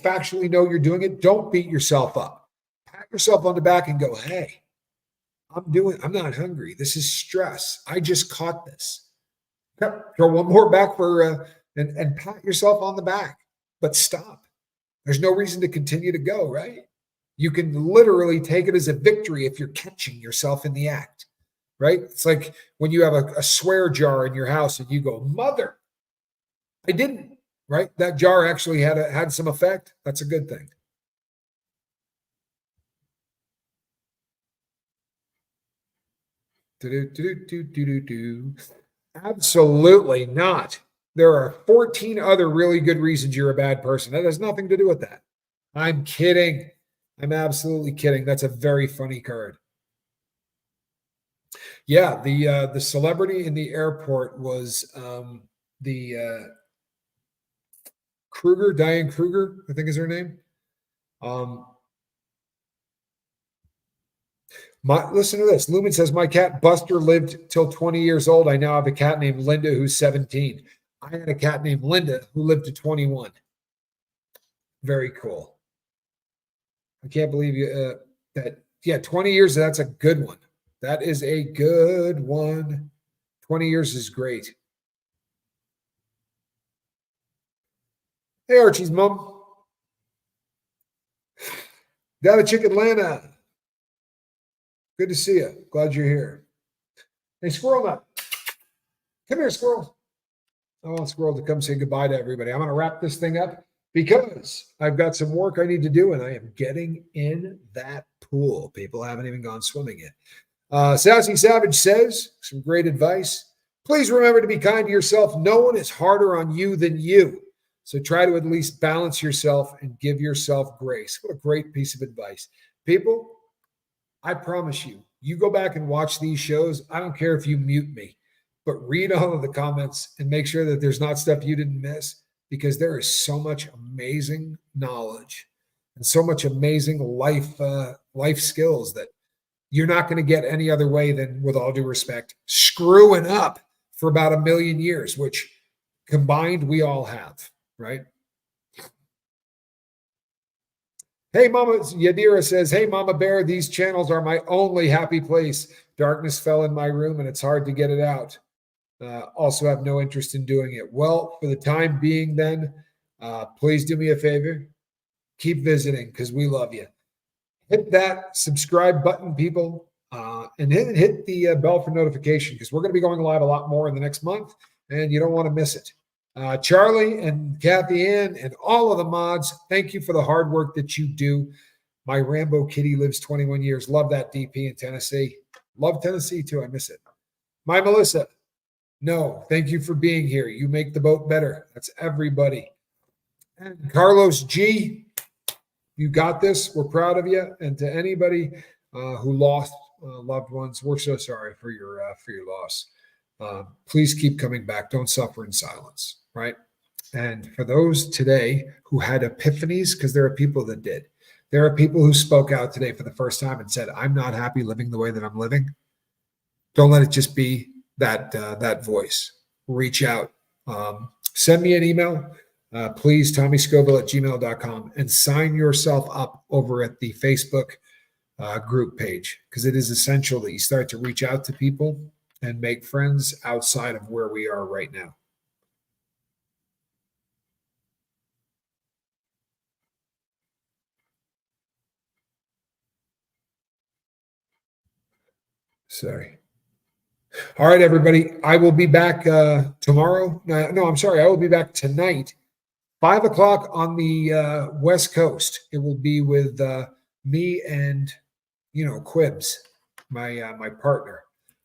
factually know you're doing it, don't beat yourself up. Pat yourself on the back and go, hey, I'm not hungry. This is stress. I just caught this. Throw one more back and pat yourself on the back, but stop. There's no reason to continue to go, right? You can literally take it as a victory if you're catching yourself in the act, right? It's like when you have a swear jar in your house and you go, mother, I didn't, right? That jar actually had some effect. That's a good thing. Absolutely not. There are 14 other really good reasons you're a bad person. That has nothing to do with that. I'm kidding. I'm absolutely kidding. That's a very funny card. Yeah, the celebrity in the airport was the Diane Kruger, I think is her name. Listen to this. Lumen says, my cat Buster lived till 20 years old. I now have a cat named Linda who's 17. I had a cat named Linda who lived to 21. Very cool. I can't believe you that. Yeah, 20 years. That's a good one. That is a good one. 20 years is great. Hey, Archie's mom. David Chick Atlanta. Good to see you. Glad you're here. Hey, Squirrel Nut. Come here, Squirrel. I want Squirrel to come say goodbye to everybody. I'm going to wrap this thing up because I've got some work I need to do, and I am getting in that pool. People haven't even gone swimming yet. Sassy Savage says, some great advice. Please remember to be kind to yourself. No one is harder on you than you. So try to at least balance yourself and give yourself grace. What a great piece of advice. People, I promise you, you go back and watch these shows. I don't care if you mute me, but read all of the comments and make sure that there's not stuff you didn't miss, because there is so much amazing knowledge and so much amazing life skills that you're not going to get any other way than, with all due respect, screwing up for about 1 million years, which combined we all have, right? Hey, Mama Yadira says, hey, Mama Bear, these channels are my only happy place. Darkness fell in my room and it's hard to get it out. Also have no interest in doing it. Well, for the time being then, please do me a favor. Keep visiting because we love you. Hit that subscribe button, people, and hit the bell for notification, because we're going to be going live a lot more in the next month, and you don't want to miss it. Charlie and Kathy Ann and all of the mods, thank you for the hard work that you do. My Rambo kitty lives 21 years. Love that DP in Tennessee. Love Tennessee too. I miss it. My Melissa, no, thank you for being here. You make the boat better. That's everybody. And Carlos G, you got this. We're proud of you. And to anybody who lost loved ones, we're so sorry for your loss. Please keep coming back. Don't suffer in silence, right? And for those today who had epiphanies, because there are people that did. There are people who spoke out today for the first time and said, I'm not happy living the way that I'm living. Don't let it just be that voice. Reach out. Send me an email. Please, TommyScoville@gmail.com, and sign yourself up over at the Facebook group page, because it is essential that you start to reach out to people and make friends outside of where we are right now. Sorry. All right, everybody. I will be back tomorrow. No, I'm sorry. I will be back tonight, 5 o'clock on the West Coast. It will be with me and, Quibs, my partner.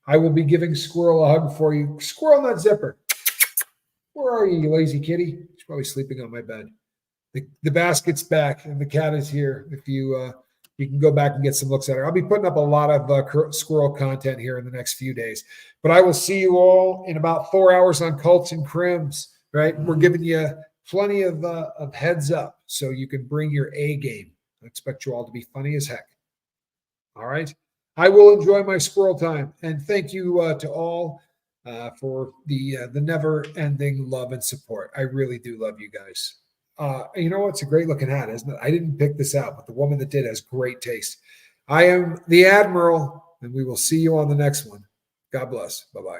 I will be giving Squirrel a hug for you. Squirrel Nut Zipper. Where are you lazy kitty? She's probably sleeping on my bed. The basket's back and the cat is here. If you can go back and get some looks at her. I'll be putting up a lot of squirrel content here in the next few days. But I will see you all in about 4 hours on Cults and Crims, right? We're giving you plenty of heads up so you can bring your A game. I expect you all to be funny as heck. All right? I will enjoy my squirrel time. And thank you to all for the never-ending love and support. I really do love you guys. You know what? It's a great looking hat, isn't it? I didn't pick this out, but the woman that did has great taste. I am the Admiral, and we will see you on the next one. God bless. Bye-bye.